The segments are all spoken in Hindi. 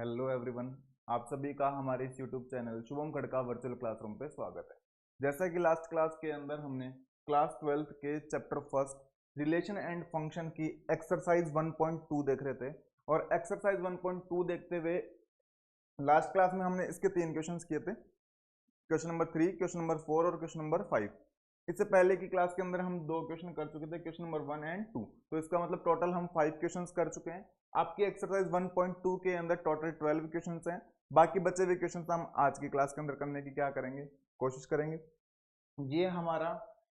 Hello everyone. आप सभी का हमारे इस YouTube channel Shubham Khadka virtual classroom पे स्वागत है। जैसा कि लास्ट क्लास के अंदर हमने क्लास 12th के chapter first relation and function की एक्सरसाइज 1.2 देख रहे थे और एक्सरसाइज 1.2 देखते हुए लास्ट क्लास में हमने इसके 3 क्वेश्चंस किए थे। क्वेश्चन नंबर 3, क्वेश्चन नंबर 4 और क्वेश्चन नंबर 5। इससे पहले की क्लास के अंदर हम 2 क्वेश्चन कर चुके थे, क्वेश्चन नंबर 1 एंड 2। तो इसका मतलब टोटल हम 5 क्वेश्चंस कर चुके हैं। आपकी एक्सरसाइज 1.2 के अंदर टोटल 12 क्वेश्चंस हैं। बाकी बचे हुए क्वेश्चंस हम आज की क्लास के अंदर करने की क्या करेंगे, कोशिश करेंगे। ये हमारा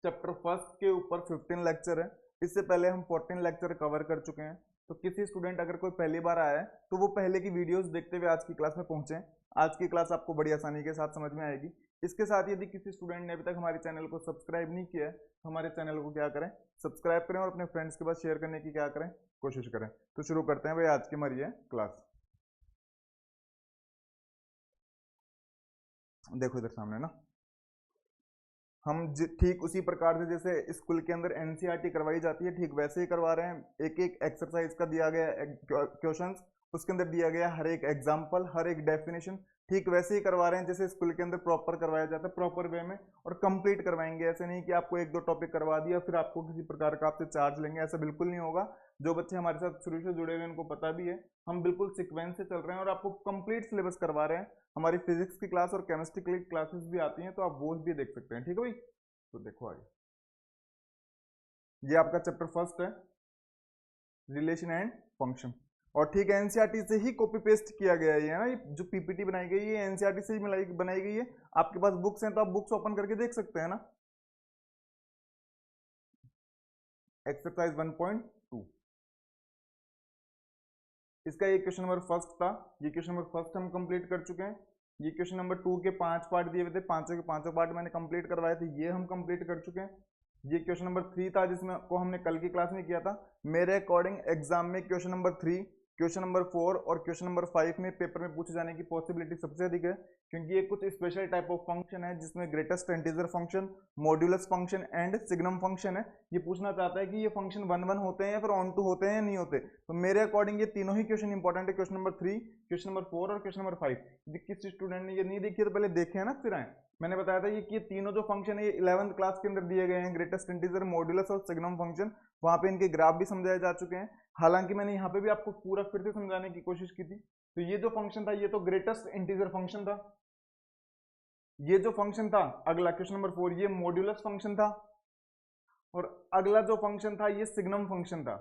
चैप्टर फर्स्ट के ऊपर 15 लेक्चर है। इससे पहले हम 14 लेक्चर कवर कर चुके हैं। तो किसी स्टूडेंट अगर कोई पहली बार आया है तो वो पहले की वीडियोस देखते हुए आज की क्लास में पहुंचे। आज की क्लास आपको बड़ी आसानी के साथ समझ में आएगी। इसके साथ यदि किसी स्टूडेंट ने अभी तक हमारे चैनल को सब्सक्राइब नहीं किया है तो हमारे चैनल को क्या करें, सब्सक्राइब करें और अपने फ्रेंड्स के पास शेयर करने की क्या करें, कोशिश करें। तो शुरू करते हैं भाई आज की हमारी क्लास। देखो इधर सामने ना, हम ठीक उसी प्रकार से जैसे स्कूल के अंदर एनसीईआरटी करवाई जाती है ठीक वैसे ही करवा रहे हैं। एक एक एक्सरसाइज का दिया गया क्वेश्चंस, उसके अंदर दिया गया हर एक एग्जांपल, हर एक डेफिनेशन, ठीक वैसे ही करवा रहे हैं जैसे स्कूल के अंदर प्रॉपर करवाया जाता है, प्रॉपर वे में। और कंप्लीट करवाएंगे, ऐसे नहीं कि आपको 1-2 टॉपिक करवा दिया फिर आपको किसी प्रकार का आपसे चार्ज लेंगे, ऐसा बिल्कुल नहीं होगा। जो बच्चे हमारे साथ शुरू से जुड़े हुए हैं उनको पता भी है, हम बिल्कुल सिक्वेंस से चल रहे हैं और आपको कंप्लीट सिलेबस करवा रहे हैं। हमारी फिजिक्स की क्लास और केमिस्ट्री की क्लासेस भी आती हैं तो आप वो भी देख सकते हैं। ठीक है भाई, तो देखो आगे, ये आपका चैप्टर फर्स्ट है, रिलेशन एंड फंक्शन। और ठीक है, एनसीईआरटी से ही कॉपी पेस्ट किया गया है ना। ये जो पीपीटी बनाई गई है एनसीईआरटी से ही बनाई गई है। आपके पास बुक्स हैं तो आप बुक्स ओपन करके देख सकते हैं ना। एक्सरसाइज 1.2, इसका ये क्वेश्चन नंबर फर्स्ट था। ये क्वेश्चन नंबर फर्स्ट हम कंप्लीट कर चुके हैं। ये क्वेश्चन नंबर 2 के 5 पार्ट दिए हुए थे, पांचों के पांचों पार्ट मैंने कंप्लीट करवाए थे, ये हम कंप्लीट कर चुके हैं। ये क्वेश्चन नंबर 3 था जिसमें को हमने कल की क्लास में किया था। मेरे अकॉर्डिंग एग्जाम में क्वेश्चन नंबर 3, क्वेश्चन नंबर 4 और क्वेश्चन नंबर 5 में पेपर में पूछे जाने की पॉसिबिलिटी सबसे अधिक है, क्योंकि ये कुछ स्पेशल टाइप ऑफ फंक्शन है जिसमें greatest integer function, modulus function and signum function है। ये पूछना चाहता है कि ये फंक्शन 1-1 होते हैं या फिर ऑन टू होते हैं या नहीं होते। तो मेरे अकॉर्डिंग ये तीनों ही क्वेश्चन इंपॉर्टेंट है, क्वेश्चन नंबर 3, क्वेश्चन नंबर 4 और क्वेश्चन नंबर 5। यदि किसी स्टूडेंट ने ये नहीं देखी तो पहले देखे है ना, फिर आए। मैंने बताया था ये तीनों जो फंक्शन है ये 11th क्लास के अंदर दिए गए हैं, ग्रेटेस्ट इंटीजर, मॉड्यूलस और सिग्नम फंक्शन। वहां पे इनके ग्राफ भी समझाए जा चुके हैं। हालांकि मैंने यहाँ पे भी आपको पूरा फिर से समझाने की कोशिश की थी। तो ये जो फंक्शन था ये तो ग्रेटेस्ट इंटीजर फंक्शन था। ये जो फंक्शन था अगला क्वेश्चन नंबर 4, ये मॉड्यूलस फंक्शन था। और अगला जो फंक्शन था ये सिग्नम फंक्शन था।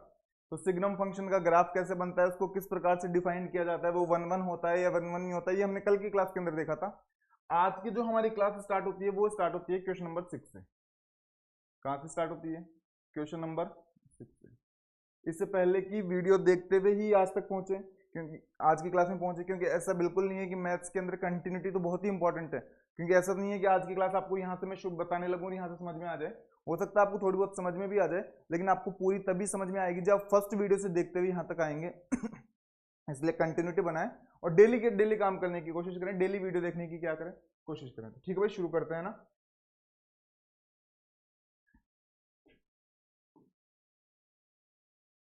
तो सिग्नम फंक्शन का ग्राफ कैसे बनता है, उसको किस प्रकार से डिफाइन किया जाता है, वो 1-1 होता है या 1-1 नहीं होता है, ये हमने कल की क्लास के अंदर देखा था। आज की जो हमारी क्लास स्टार्ट होती है वो स्टार्ट होती है क्वेश्चन नंबर 6 से। कहां से स्टार्ट होती है? क्वेश्चन नंबर 6 से। इससे पहले की वीडियो देखते हुए ही आज तक पहुंचे, क्योंकि आज की क्लास में पहुंचे, क्योंकि ऐसा बिल्कुल नहीं है कि मैथ्स के अंदर कंटिन्यूटी तो बहुत ही इंपॉर्टेंट है। क्योंकि ऐसा नहीं है कि आज की क्लास आपको यहाँ से मैं शुभ बताने लगूँ और यहाँ से समझ में आ जाए। हो सकता है आपको थोड़ी बहुत समझ में भी आ जाए, लेकिन आपको पूरी तभी समझ में आएगी जब फर्स्ट वीडियो से देखते हुए यहाँ तक आएंगे। इसलिए कंटिन्यूटी बनाएं और डेली के डेली काम करने की कोशिश करें, डेली वीडियो देखने की क्या करें, कोशिश करें। तो ठीक है भाई, शुरू करते हैं ना।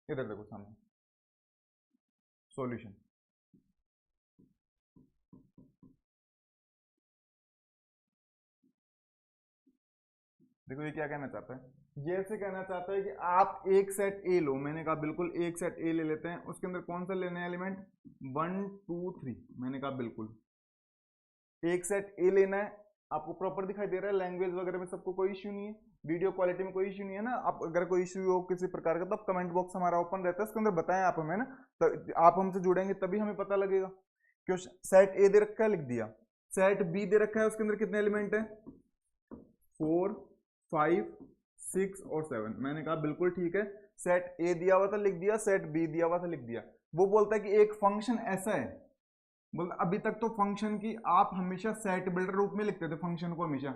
इधर देखो सामने सॉल्यूशन। देखो ये क्या कहना चाहता है, ये ऐसे कहना चाहता है कि आप एक सेट ए लो। मैंने कहा बिल्कुल एक सेट ए ले लेते हैं। उसके अंदर कौन सा लेना है एलिमेंट, 1 2 3। मैंने कहा बिल्कुल एक सेट ए लेना है। आपको प्रॉपर दिखाई दे रहा है, लैंग्वेज वगैरह में सबको कोई इश्यू नहीं है, वीडियो क्वालिटी में कोई इश्यू नहीं है ना। आप अगर कोई इश्यू हो किसी प्रकार का तो आप कमेंट बॉक्स हमारा ओपन रहता है, उसके अंदर बताएं आप हमें ना। तो आप हमसे जुड़ेंगे तभी हमें पता लगेगा। क्वेश्चन सेट ए दे रखा है, लिख दिया। सेट बी दे रखा है, उसके अंदर कितने एलिमेंट है, 4 5 6 और 7। मैंने कहा बिल्कुल ठीक है। सेट ए दिया हुआ था, लिख दिया। सेट बी दिया हुआ था, लिख दिया। वो बोलता है कि एक फंक्शन ऐसा है, बोल अभी तक तो फंक्शन की आप हमेशा सेट बिल्डर रूप में लिखते थे फंक्शन को हमेशा।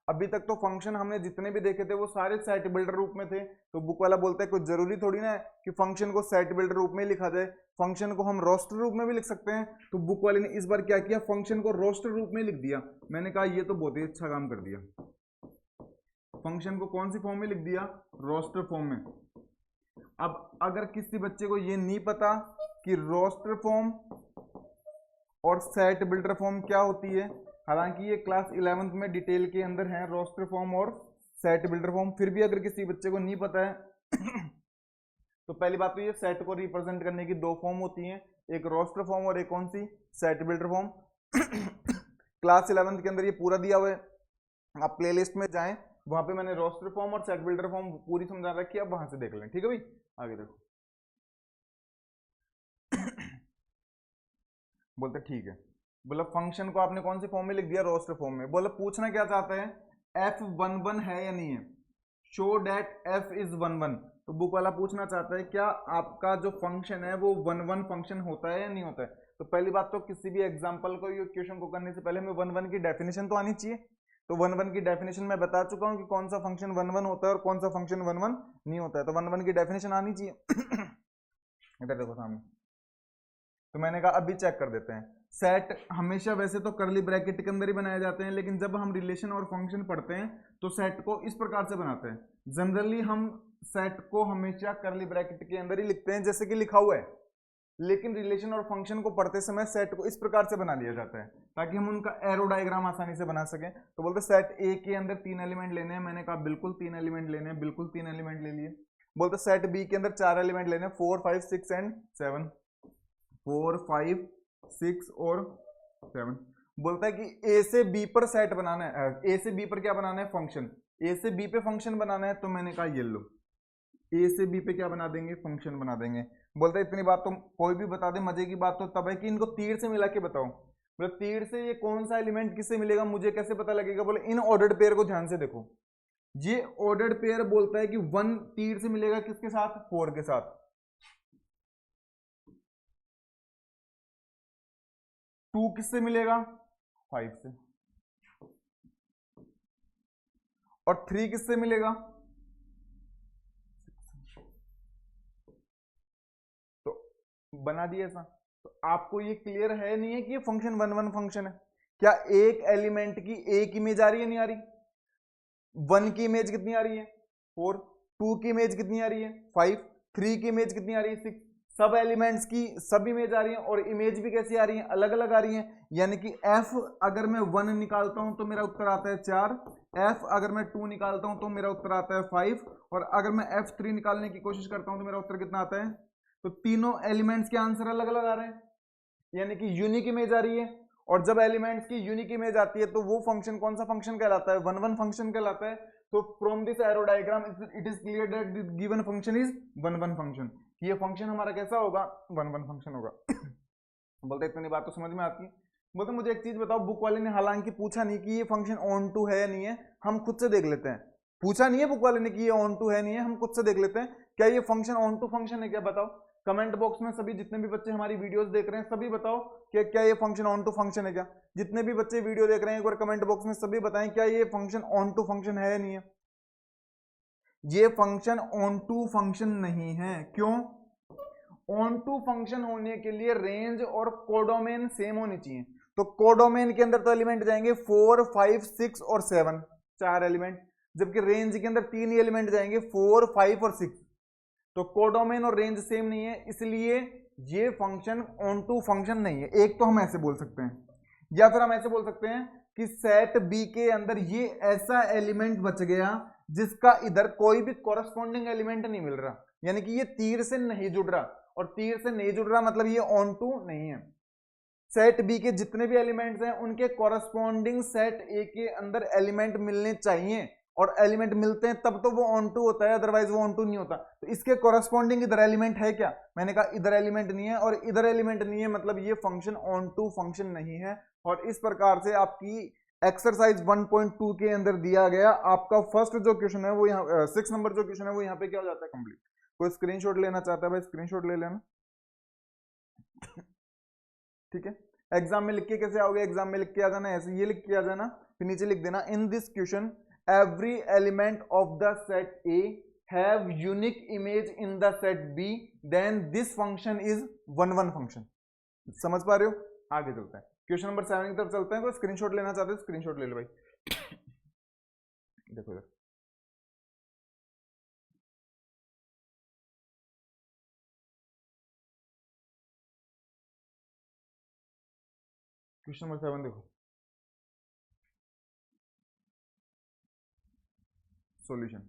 अभी तक तो फंक्शन हमने जितने भी देखे थे वो सारे सेट बिल्डर रूप में थे। तो बुक वाला बोलता है कुछ जरूरी थोड़ी ना है कि फंक्शन को सेट बिल्डर रूप में लिखा जाए, फंक्शन को हम रोस्टर रूप में भी लिख सकते हैं। तो बुक वाले ने इस बार क्या किया, फंक्शन को रोस्टर रूप में लिख दिया। मैंने कहा ये तो बहुत ही अच्छा काम कर दिया। फंक्शन को कौन सी फॉर्म में लिख दिया, रोस्टर फॉर्म में। अब अगर किसी बच्चे को ये नहीं पता कि रोस्टर फॉर्म और सेट बिल्डर फॉर्म क्या होती है। हालांकि ये क्लास 11th में डिटेल के अंदर है रोस्टर फॉर्म और सेट बिल्डर फॉर्म, फिर भी अगर किसी बच्चे को नहीं पता है तो पहली बात तो ये सेट को रिप्रेजेंट करने की दो फॉर्म होती हैं, एक रोस्टर फॉर्म और एक कौन सी, set builder form. Class 11th के अंदर ये पूरा दिया हुआ है, आप प्लेलिस्ट में जाएं, वहां पे मैंने रोस्टर फॉर्म और सेट बिल्डर फॉर्म पूरी समझा रखी है, आप वहां से देख लें। ठीक है भाई, आगे देखो। बोलते ठीक है, बोला फंक्शन को आपने कौन से फॉर्म में लिख दिया, रोस्टर फॉर्म में। बोला पूछना क्या चाहता है, F11 है या नहीं है, शो डेट F इज 11। तो बुक वाला पूछना चाहता है क्या आपका जो फंक्शन है वो 11 फंक्शन होता है या नहीं होता है। तो पहली बात तो किसी भी एग्जांपल को या क्वेश्चन को करने से पहले हमें 11 की डेफिनेशन तो आनी चाहिए। तो 11 की डेफिनेशन मैं बता चुका हूं कि कौन सा फंक्शन 11 होता है और कौन सा फंक्शन 11 नहीं होता है, तो 11 की डेफिनेशन आनी चाहिए। इधर देखो सामने, तो मैंने कहा अभी चेक कर देते हैं। सेट हमेशा वैसे तो करली ब्रैकेट के अंदर ही बनाए जाते हैं, लेकिन जब हम रिलेशन और फंक्शन पढ़ते हैं तो सेट को इस प्रकार से बनाते हैं। जनरली हम सेट को हमेशा करली ब्रैकेट के अंदर ही लिखते हैं जैसे कि लिखा हुआ है, लेकिन रिलेशन और फंक्शन को पढ़ते समय सेट को इस प्रकार से बना लिया जाता है ताकि हम उनका एरो डायग्राम आसानी से बना सकें। तो बोलते सेट ए के अंदर 3 एलिमेंट लेने हैं, मैंने कहा बिल्कुल 3 एलिमेंट लेने हैं, बिल्कुल 3 एलिमेंट ले लिए। बोलते सेट बी के अंदर 4 एलिमेंट लेने हैं, 4 5 6 एंड 7, 4 5 6 और 7। बोलता है कि ए से बी पर सेट बनाना है, ए से बी पर क्या बनाना है, फंक्शन। ए से बी पे फंक्शन बनाना है, तो मैंने कहा ये लो, ए से बी पे क्या बना देंगे, फंक्शन बना देंगे। बोलता है इतनी बात तो कोई भी बता दे, मजे की बात तो तब है कि इनको तीर से मिला के बताओ। बोले तीर से ये कौन सा एलिमेंट किससे मिलेगा, मुझे कैसे पता लगेगा। बोले इन ऑर्डर्ड पेयर को ध्यान से देखो, ये ऑर्डर्ड पेयर बोलता है कि 1 तीर से मिलेगा किसके साथ, 4 के साथ, 2 किससे मिलेगा, 5 से, और 3 किससे मिलेगा। तो बना दिया ऐसा। तो आपको ये क्लियर है नहीं है कि ये फंक्शन 1 1 फंक्शन है। क्या एक एलिमेंट की एक इमेज आ रही है, नहीं आ रही, 1 की इमेज कितनी आ रही है, 4, 2 की इमेज कितनी आ रही है, 5, 3 की इमेज कितनी आ रही है, 6। सब एलिमेंट्स की सब इमेज आ रही है, और इमेज भी कैसी आ रही है, अलग अलग आ रही है। यानी कि f अगर मैं 1 निकालता हूं तो मेरा उत्तर आता है 4, f अगर मैं 2 निकालता हूं तो मेरा उत्तर आता है 5, और अगर मैं f3 निकालने की कोशिश करता हूं तो मेरा उत्तर कितना आता है। तो तीनों एलिमेंट्स के आंसर अलग अलग आ रहे हैं, यानी कि यूनिक इमेज आ रही है। और जब एलिमेंट्स की यूनिक इमेज आती है तो वो फंक्शन कौन सा फंक्शन कहलाता है, 1 1 फंक्शन कहलाता है। तो from this arrow diagram it is clear that this given function is 1 1 function. ये फंक्शन हमारा कैसा होगा, 1 1 फंक्शन होगा। बोलते इतनी बात तो समझ में आती है। बोलते मुझे एक चीज बताओ, बुक वाले ने हालांकि पूछा नहीं कि ये फंक्शन ऑन टू है या नहीं है, हम खुद से देख लेते हैं। पूछा नहीं है बुक वाले ने कि ये ऑन टू है नहीं है, हम खुद से देख लेते हैं। क्या ये फंक्शन ऑन टू फंक्शन है क्या, बताओ कमेंट बॉक्स में। सभी जितने भी बच्चे हमारी वीडियोस देख रहे हैं सभी बताओ कि क्या ये फंक्शन ऑन टू फंक्शन है क्या। जितने भी बच्चे वीडियो देख रहे हैं एक बार कमेंट बॉक्स में सभी बताएं क्या ये फंक्शन ऑन टू फंक्शन है या नहीं है। ये फंक्शन ऑन टू फंक्शन नहीं है, क्यों। ऑन टू फंक्शन होने के लिए रेंज और कोडोमेन सेम होनी चाहिए। तो कोडोमेन के अंदर तो एलिमेंट जाएंगे 4 5 6 और 7, 4 एलिमेंट, जबकि रेंज के अंदर 3 ही एलिमेंट जाएंगे 4 5 और 6। तो कोडोमेन और रेंज सेम नहीं है, इसलिए ये फंक्शन ऑन टू फंक्शन नहीं है। एक तो हम ऐसे बोल सकते हैं, या फिर हम ऐसे बोल सकते हैं कि सेट बी के अंदर ये ऐसा एलिमेंट बच गया जिसका इधर कोई भी कॉरस्पॉन्डिंग एलिमेंट नहीं मिल रहा, यानी कि ये तीर से नहीं जुड़ रहा, और तीर से नहीं जुड़ रहा मतलब ये ऑन टू नहीं है। सेट बी के जितने भी एलिमेंट्स हैं उनके कॉरस्पॉन्डिंग सेट ए के अंदर एलिमेंट मिलने चाहिए, और एलिमेंट मिलते हैं तब तो वो ऑन टू होता है, अदरवाइज वो ऑन टू नहीं होता। तो इसके कॉरस्पॉन्डिंग इधर एलिमेंट है क्या, मैंने कहा इधर एलिमेंट नहीं है, और इधर एलिमेंट नहीं है मतलब ये फंक्शन ऑन टू फंक्शन नहीं है। और इस प्रकार से आपकी एक्सरसाइज 1.2 के अंदर दिया गया आपका फर्स्ट जो क्वेश्चन है वो यहाँ 6 नंबर जो क्वेश्चन है वो यहाँ पे क्या हो जाता है, कंप्लीट। कोई स्क्रीनशॉट लेना चाहता है भाई स्क्रीनशॉट ले लेना, ठीक है। एग्जाम में लिख के कैसे आओगे, एग्जाम में लिख के आ जाना, ऐसे ये लिख के आ जाना, फिर नीचे लिख देना in this question every element of the set A have unique image in the set B then this function is 1 1 function. समझ पा रहे हो, आगे चलते हैं क्वेश्चन नंबर 7 की तरफ चलते हैं। कोई स्क्रीनशॉट लेना चाहते हो स्क्रीनशॉट ले लो भाई। देखो इधर क्वेश्चन नंबर 7 देखो, सॉल्यूशन।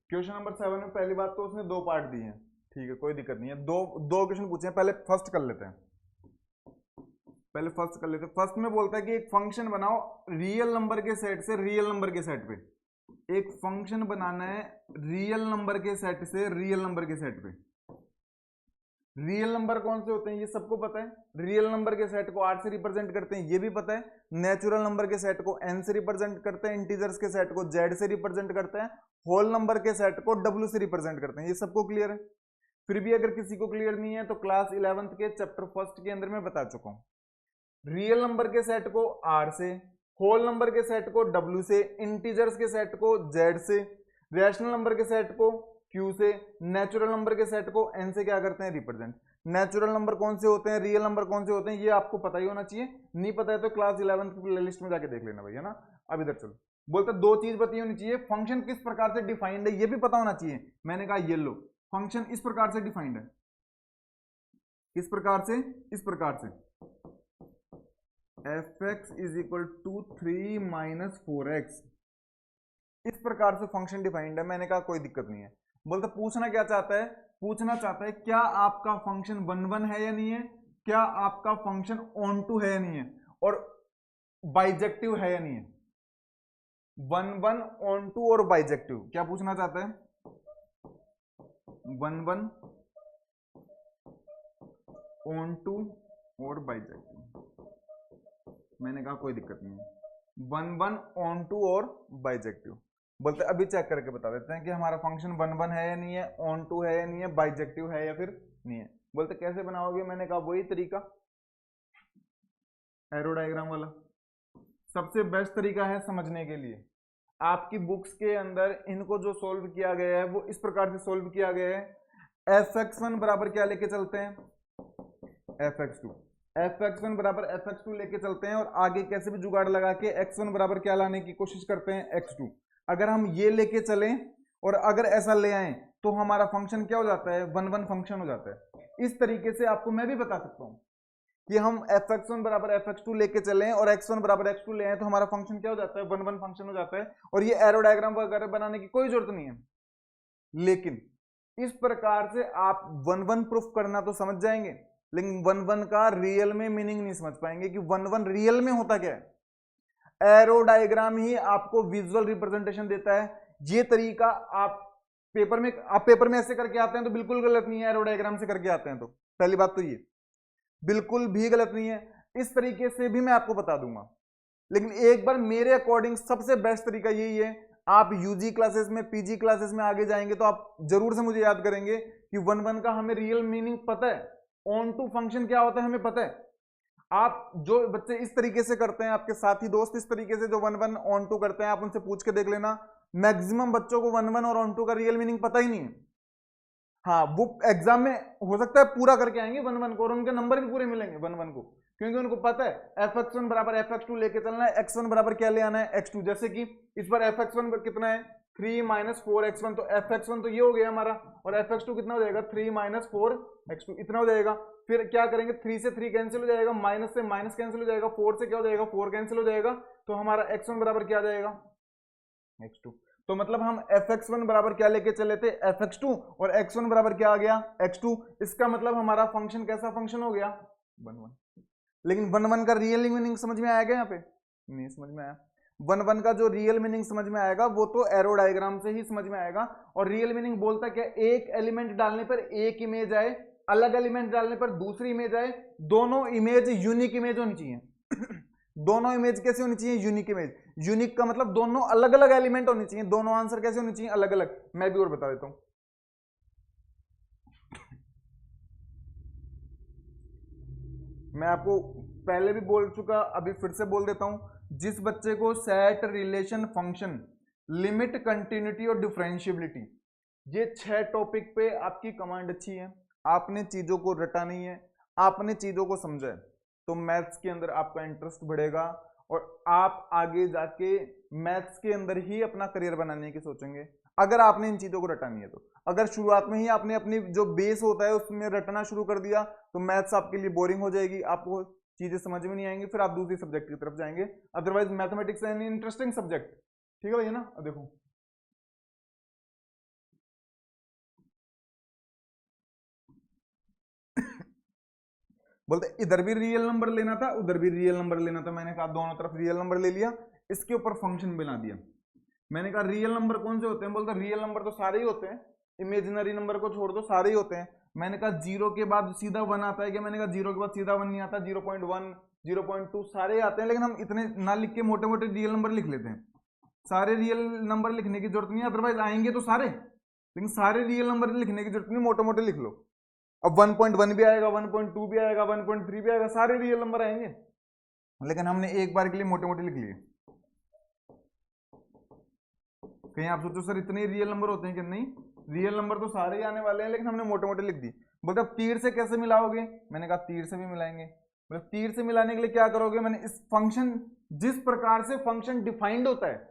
क्वेश्चन नंबर 7 में पहली बात तो उसने 2 पार्ट दिए हैं, ठीक है, कोई दिक्कत नहीं है। दो क्वेश्चन पूछे हैं, पहले फर्स्ट कर लेते हैं। फर्स्ट में बोलता है कि एक फंक्शन बनाओ रियल नंबर के सेट से रियल नंबर के सेट पे। एक फंक्शन बनाना है रियल नंबर के सेट से रियल नंबर के सेट पे। रियल नंबर कौन से होते हैं ये सबको पता है। रियल नंबर के सेट को 8 से रिप्रेजेंट करते हैं ये भी पता है। नेचुरल नंबर के सेट को n से रिप्रेजेंट करते हैं। इंटीजर्स के सेट को z से रिप्रेजेंट करते हैं। होल नंबर के सेट को w से रिप्रेजेंट करते हैं, ये सबको क्लियर है। फिर भी अगर किसी को क्लियर नहीं है तो क्लास 11th के चैप्टर फर्स्ट के अंदर मैं बता चुका हूं। रियल नंबर के सेट को r से, होल नंबर के सेट को w से, इंटीजर्स के सेट को z से, रैशनल नंबर के सेट को q से, नेचुरल नंबर के सेट को n से क्या करते हैं रिप्रेजेंट। नेचुरल नंबर कौन से होते हैं, रियल नंबर कौन से होते हैं, ये आपको पता ही होना चाहिए। नहीं पता है तो क्लास 11th की प्लेलिस्ट में जाके देख लेना भाई, है ना। अब इधर चलो, बोलते 2 चीज बताई होनी चाहिए। फंक्शन किस प्रकार से डिफाइंड है ये भी पता होना चाहिए। मैंने कहा ये लो, फंक्शन इस प्रकार से डिफाइंड है। किस प्रकार से, इस प्रकार से fx is equal to 3 minus 4x, इस प्रकार से फंक्शन डिफाइंड है। मैंने कहा कोई दिक्कत नहीं है। बोलते पूछना क्या चाहता है, पूछना चाहता है क्या आपका फंक्शन 1 1 है या नहीं है, क्या आपका फंक्शन ऑन टू है या नहीं है, और बाइजेक्टिव है या नहीं है। 1 1 ऑन टू और बाइजेक्टिव, क्या पूछना चाहता है, 1 1 ऑन टू और बाइजेक्टिव। मैंने कहा कोई दिक्कत नहीं है, 1 1 ऑन टू और बाइजेक्टिव। बोलते अभी चेक करके बता देते हैं कि हमारा फंक्शन 1 1 है या नहीं है, ऑन टू है या नहीं है, बाइजेक्टिव है या फिर नहीं है। बोलते कैसे बनाओगे, मैंने कहा वही तरीका एरो डायग्राम वाला। सबसे बेस्ट तरीका है समझने के लिए, आपकी बुक्स के अंदर इनको जो सोल्व किया गया है वो इस प्रकार से सोल्व किया गया है। fx1 बराबर क्या लेके चलते हैं, fx2, fx1 बराबर fx2 लेके चलते हैं, और आगे कैसे भी जुगाड़ लगा के x1 बराबर क्या लाने की कोशिश करते हैं, x2। अगर हम ये लेके चलें और अगर ऐसा ले आए तो हमारा फंक्शन क्या हो जाता है, 1 1 फंक्शन हो जाता है। इस तरीके से आपको मैं भी बता सकता हूं कि हम fx1 बराबर fx2 लेके चलें और x1 बराबर x2 ले आए तो हमारा फंक्शन क्या हो जाता है, 1 1 फंक्शन हो जाता है। और ये एरो डायग्राम वगैरह बनाने की कोई जरूरत नहीं है। लेकिन इस प्रकार से आप 1 1 प्रूफ करना तो समझ जाएंगे, लेकिन 1 1 का रियल में मीनिंग नहीं समझ पाएंगे कि 1 1 रियल में होता क्या है। एरो डायग्राम ही आपको विजुअल रिप्रेजेंटेशन देता है। ये तरीका आप पेपर में ऐसे करके आते हैं तो बिल्कुल गलत नहीं है। एरो डायग्राम से करके आते हैं तो पहली बात तो ये बिल्कुल भी गलत नहीं है। इस तरीके से भी मैं आपको बता दूंगा, लेकिन एक बार मेरे अकॉर्डिंग सबसे बेस्ट तरीका यही है। आप यूजी क्लासेस में, पीजी क्लासेस में आगे जाएंगे तो आप जरूर से मुझे याद करेंगे कि 1 1 का हमें रियल मीनिंग पता है, ऑन टू फंक्शन क्या होता है हमें पता है। आप जो बच्चे इस तरीके से करते हैं, आपके साथी दोस्त इस तरीके से जो 1 1 ऑन टू करते हैं, आप उनसे पूछ के देख लेना, मैक्सिमम बच्चों को 1 1 और ऑन टू का रियल मीनिंग पता ही नहीं है। हाँ, वो एग्जाम में हो सकता है पूरा करके आएंगे 1 1 को और उनके नंबर भी पूरे मिलेंगे 1 1 को, क्योंकि उनको पता है fx1 बराबर fx2 लेके चलना है, x1 बराबर क्या ले आना है, x2। जैसे कि इस बार fx1 कितना है, 3 माइनस 4x1, तो fx1 तो ये हो गया हमारा, और fx2 कितना हो जाएगा, 3 माइनस 4x2, इतना हो जाएगा। फिर क्या करेंगे, 3 से 3 कैंसिल हो जाएगा, माइनस से माइनस कैंसिल हो जाएगा, 4 से क्या हो जाएगा, 4 कैंसिल हो जाएगा, तो हमारा x1 बराबर क्या आ जाएगा, x2। तो मतलब हम fx1 बराबर क्या लेके चले थे, fx2, और x1 बराबर क्या आ गया, x2। इसका मतलब हमारा फंक्शन कैसा फंक्शन हो गया, 1 1। लेकिन 1 1 का रियल मीनिंग समझ में आएगा, यहाँ पे नहीं समझ में आया। 1 1 का जो रियल मीनिंग समझ में आएगा वो तो एरो डायग्राम से ही समझ में आएगा। और रियल मीनिंग बोलता क्या, एक एलिमेंट डालने पर एक इमेज आए, अलग एलिमेंट डालने पर दूसरी इमेज आए, दोनों इमेज यूनिक इमेज होनी चाहिए। दोनों इमेज कैसे होनी चाहिए, यूनिक इमेज। यूनिक का मतलब दोनों अलग अलग एलिमेंट होने चाहिए, दोनों आंसर कैसे होने चाहिए, अलग अलग। मैं भी और बता देता हूं, मैं आपको पहले भी बोल चुका, अभी फिर से बोल देता हूं। जिस बच्चे को set, relation, function, limit, continuity और डिफरेंशिएबिलिटी, ये 6 टॉपिक पे आपकी कमांड अच्छी है, आपने चीजों को रटा नहीं है, आपने चीजों को समझा है, तो मैथ्स के अंदर आपका इंटरेस्ट बढ़ेगा और आप आगे जाके मैथ्स के अंदर ही अपना करियर बनाने की सोचेंगे अगर आपने इन चीजों को रटा नहीं है। तो अगर शुरुआत में ही आपने अपनी जो बेस होता है उसमें रटना शुरू कर दिया तो मैथ्स आपके लिए बोरिंग हो जाएगी, आपको चीजें समझ में नहीं आएंगी, फिर आप दूसरी सब्जेक्ट की तरफ जाएंगे। Otherwise mathematics an interesting subject, ठीक है भैया ना। देखो बोलते इधर भी रियल नंबर लेना था उधर भी रियल नंबर लेना था, मैंने कहा दोनों तरफ रियल नंबर ले लिया, इसके ऊपर फंक्शन बना दिया। मैंने कहा रियल नंबर कौन से होते हैं, बोलते रियल नंबर तो सारे ही होते हैं, इमेजिनरी नंबर को छोड़ दो सारे ही होते हैं। मैंने कहा जीरो के बाद सीधा वन आता है क्या, मैंने कहा जीरो के बाद सीधा वन नहीं आता, 0.1 0.2 सारे आते हैं, लेकिन हम इतने ना लिख के मोटे मोटे रियल नंबर लिख लेते हैं। सारे रियल नंबर लिखने की जरूरत नहीं है, अदरवाइज आएंगे तो सारे, लेकिन सारे रियल नंबर लिखने की जरूरत नहीं, मोटे मोटे लिख लो। अब 1.1 भी आएगा, 1.2 भी आएगा, 1.3 भी आएगा, सारे रियल नंबर आएंगे, लेकिन हमने एक बार के लिए मोटे मोटे लिख लिए। कहीं आप सोचो सर इतने रियल नंबर होते हैं कि नहीं, रियल नंबर तो सारे ही आने वाले हैं, लेकिन हमने मोटे मोटे लिख दी। बोलते अब तीर से कैसे मिलाओगे, मैंने कहा तीर से भी मिलाएंगे। बोले तीर से मिलाने के लिए क्या करोगे, मैंने इस फंक्शन जिस प्रकार से फंक्शन डिफाइंड होता है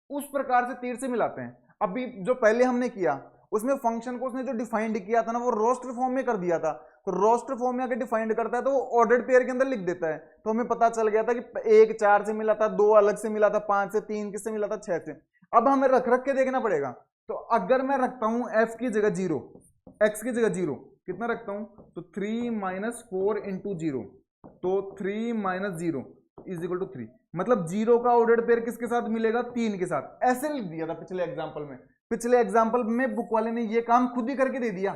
उस प्रकार से तीर से मिलाते हैं। अभी जो पहले हमने किया उसमें फंक्शन को उसने जो डिफाइंड किया था ना वो रोस्टर फॉर्म में कर दिया था, तो रोस्टर फॉर्म में अगर डिफाइंड करता है तो वो ऑर्डर्ड पेयर के अंदर लिख देता है। तो हमें पता चल गया था कि 1 4 से मिला था, 2 अलग से मिला था, 5 से, 3 किससे मिला था, 6 से। अब हमें रख रख के देखना पड़ेगा। तो अगर मैं रखता हूं f की जगह 0, x की जगह 0, कितना रखता हूं, तो 3 - 4 इंटू 0, तो 3 - 0 इज इक्वल टू 3, मतलब 0 का ऑर्डर्ड पेयर किसके साथ मिलेगा, 3 के साथ। ऐसे लिख दिया था पिछले एग्जाम्पल में। पिछले एग्जाम्पल में बुक वाले ने ये काम खुद ही करके दे दिया,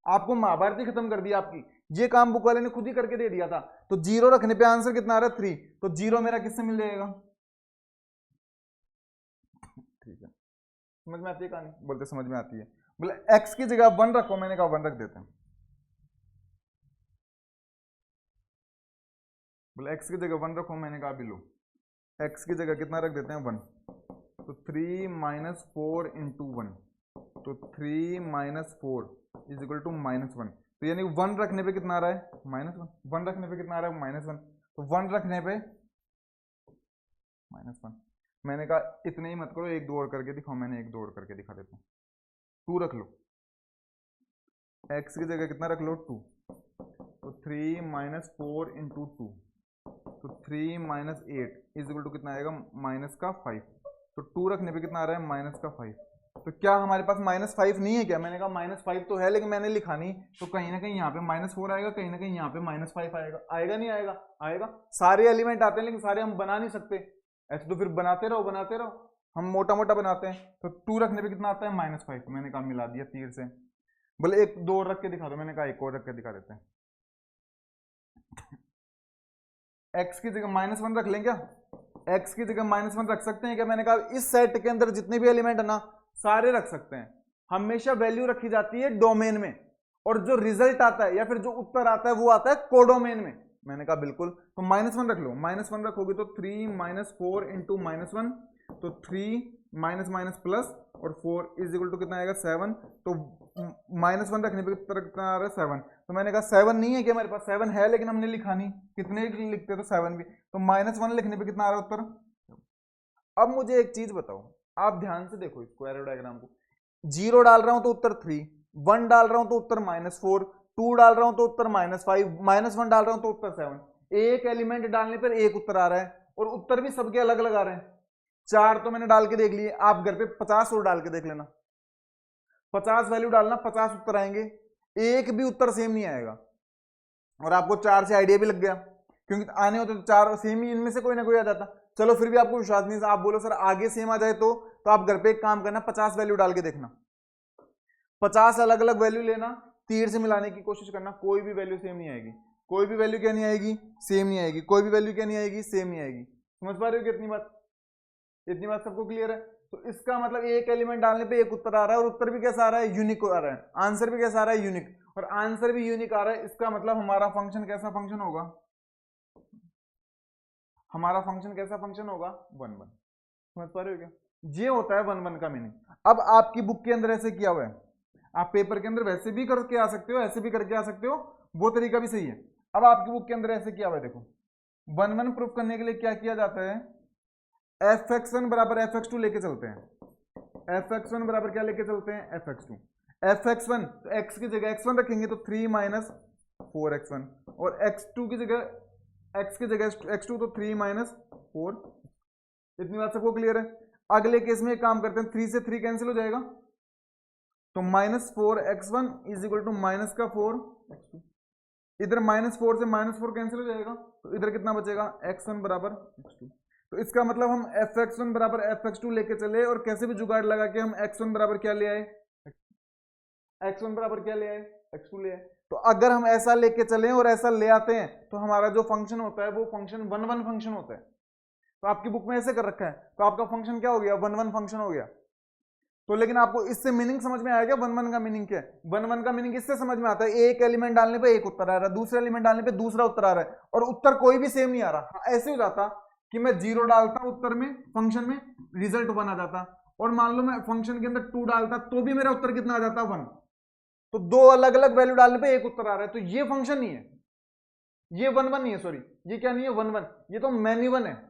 आपको महाभारत ही खत्म कर दिया आपकी, ये काम बुक वाले ने खुद ही करके दे दिया था। तो 0 रखने पे आंसर कितना आ रहा है, 3, तो 0 मेरा किससे मिल जाएगा, ठीक है। समझ में आती है कहानी, बोलते समझ में आती है। बोले x की जगह 1 रखो, मैंने कहा 1 रख देते हैं। बोले x की जगह 1 रखो, मैंने कहा भी लो, x की जगह कितना रख देते हैं 1, तो 3 - 4 इंटू 1, तो 3 - 4 इज इक्वल टू -1, तो यानी 1 रखने पे कितना आ रहा है, -1, 1 रखने पे कितना आ रहा है, -1, तो 1 रखने पे -1। मैंने कहा इतने ही मत करो, एक दो और करके दिखाओ, मैंने एक दो और करके दिखा देता हूँ। 2 रख लो, x की जगह कितना रख लो 2, तो 3 - 4 इंटू 2, तो 3 - 8 इज इक्वल टू कितना आएगा, -5, तो 2 रखने पे कितना आ रहा है, -5। तो क्या हमारे पास -5 नहीं है क्या, मैंने कहा -5 तो है, लेकिन मैंने लिखा नहीं, तो कहीं ना कहीं यहाँ पे -4 आएगा, कहीं ना कहीं यहाँ पे -5 आएगा, आएगा नहीं आएगा, आएगा। सारे एलिमेंट आते हैं लेकिन सारे हम बना नहीं सकते, ऐसे तो फिर बनाते रहो बनाते रहो, हम मोटा मोटा बनाते हैं। तो 2 रखने पे कितना आता है, -5, मैंने कहा मिला दिया तीर से। बोले एक दो और रख के दिखा दो, मैंने कहा एक और रख के दिखा देते हैं। x की जगह -1 रख लें क्या, x की जगह -1 रख सकते हैं क्या, मैंने कहा इस सेट के अंदर जितने भी एलिमेंट है ना सारे रख सकते हैं। हमेशा वैल्यू रखी जाती है डोमेन में, और जो रिजल्ट आता है या फिर जो उत्तर आता है वो आता है कोडोमेन में। मैंने कहा बिल्कुल, तो -1 रख लो, -1 रखोगे तो 3 - 4 इंटू -1, तो 3 माइनस प्लस और 4 इज इक्वल टू कितना आएगा 7, तो -1 रखने पे कितना आ रहा है 7, तो मैंने कहा 7 नहीं है कि हमारे पास 7 है लेकिन हमने लिखा नहीं, कितने लिखते तो 7 भी, तो -1 लिखने पे कितना आ रहा है उत्तर। अब मुझे एक चीज बताओ, आप ध्यान से देखो इसको एरो डायग्राम को, 0 डाल रहा हूं तो उत्तर 3, 1 डाल रहा हूं तो उत्तर -4, 2 डाल रहा हूं तो उत्तर -5, -1 डाल रहा हूं तो उत्तर 7। एक एलिमेंट डालने पर एक उत्तर आ रहा है, और उत्तर भी सबके अलग अलग आ रहे हैं। 4 तो मैंने डाल के देख लिए, आप घर पे 50 और डाल के देख लेना, 50 वैल्यू डालना, 50 उत्तर आएंगे, एक भी उत्तर सेम नहीं आएगा। और आपको 4 से आइडिया भी लग गया, क्योंकि आने होते तो 4 सेम ही, इनमें से कोई ना कोई आ जाता। चलो फिर भी आपको विश्वास नहीं, आप बोलो सर आगे सेम आ जाए तो आप घर पे एक काम करना, 50 वैल्यू डाल के देखना, 50 अलग अलग वैल्यू लेना, तीर से मिलाने की कोशिश करना, कोई भी वैल्यू सेम नहीं आएगी, कोई भी वैल्यू क्या नहीं आएगी, सेम नहीं आएगी, कोई भी वैल्यू क्या नहीं आएगी, सेम नहीं आएगी। समझ पा रहे हो कितनी बात, इतनी बात सबको क्लियर है। तो इसका मतलब एक एलिमेंट डालने पे एक उत्तर आ रहा है, और उत्तर भी कैसा आ रहा है, यूनिक आ रहा है, आंसर भी कैसा आ रहा है, यूनिक, और आंसर भी यूनिक आ रहा है। इसका मतलब हमारा फंक्शन कैसा फंक्शन होगा, हमारा फंक्शन कैसा फंक्शन होगा, 1 1। समझ पा रहे हो क्या, ये होता है 1 1 का मीनिंग। अब आपकी बुक के अंदर ऐसे किया हुआ है, आप पेपर के अंदर वैसे भी करके आ सकते हो, ऐसे भी करके आ सकते हो, वो तरीका भी सही है। अब आपकी बुक के अंदर ऐसे किया हुआ है, देखो वन वन प्रूफ करने के लिए क्या किया जाता है, fx1 बराबर fx2 लेके चलते हैं। fx1 बराबर क्या लेके चलते हैं, fx2। fx1 तो x की जगह x1 रखेंगे तो 3 माइनस 4x1, और x2 की जगह x की जगह x2 तो 3 माइनस 4। इतनी बात सबको क्लियर है। अगले केस में एक काम करते हैं, 3 से 3 कैंसिल हो जाएगा, तो -4x1 is equal to minus का 4x2। इधर -4 से -4 कैंसिल हो जाएगा, तो इधर कितना बचेगा, x1 बराबर x2। तो इसका मतलब हम fx1 बराबर fx2 लेके चले और कैसे भी जुगाड़ लगा के हम x1 बराबर क्या ले आए, x1 बराबर क्या ले आए, x2 ले आए। तो अगर हम ऐसा लेके चले और ऐसा ले आते हैं तो हमारा जो फंक्शन होता है वो फंक्शन वन वन फंक्शन होता है। तो आपकी बुक में ऐसे कर रखा है, तो आपका फंक्शन क्या हो गया, वन वन फंक्शन हो गया। तो लेकिन आपको इससे मीनिंग समझ में आया क्या, वन वन का मीनिंग क्या है, वन वन का मीनिंग इससे समझ में आता है, एक एलिमेंट डालने पे एक उत्तर आ रहा है, दूसरे एलिमेंट डालने पे दूसरा उत्तर आ रहा है, और उत्तर कोई भी सेम नहीं आ रहा। हाँ, ऐसे हो जाता कि मैं 0 डालता उत्तर में, फंक्शन में रिजल्ट 1 आ जाता, और मान लो मैं फंक्शन के अंदर 2 डालता तो भी मेरा उत्तर कितना आ जाता, 1। तो दो अलग अलग वैल्यू डालने पे एक उत्तर आ रहा है, तो ये फंक्शन नहीं है, ये वन वन नहीं है, सॉरी ये क्या नहीं है, वन वन, ये तो मैनी वन है।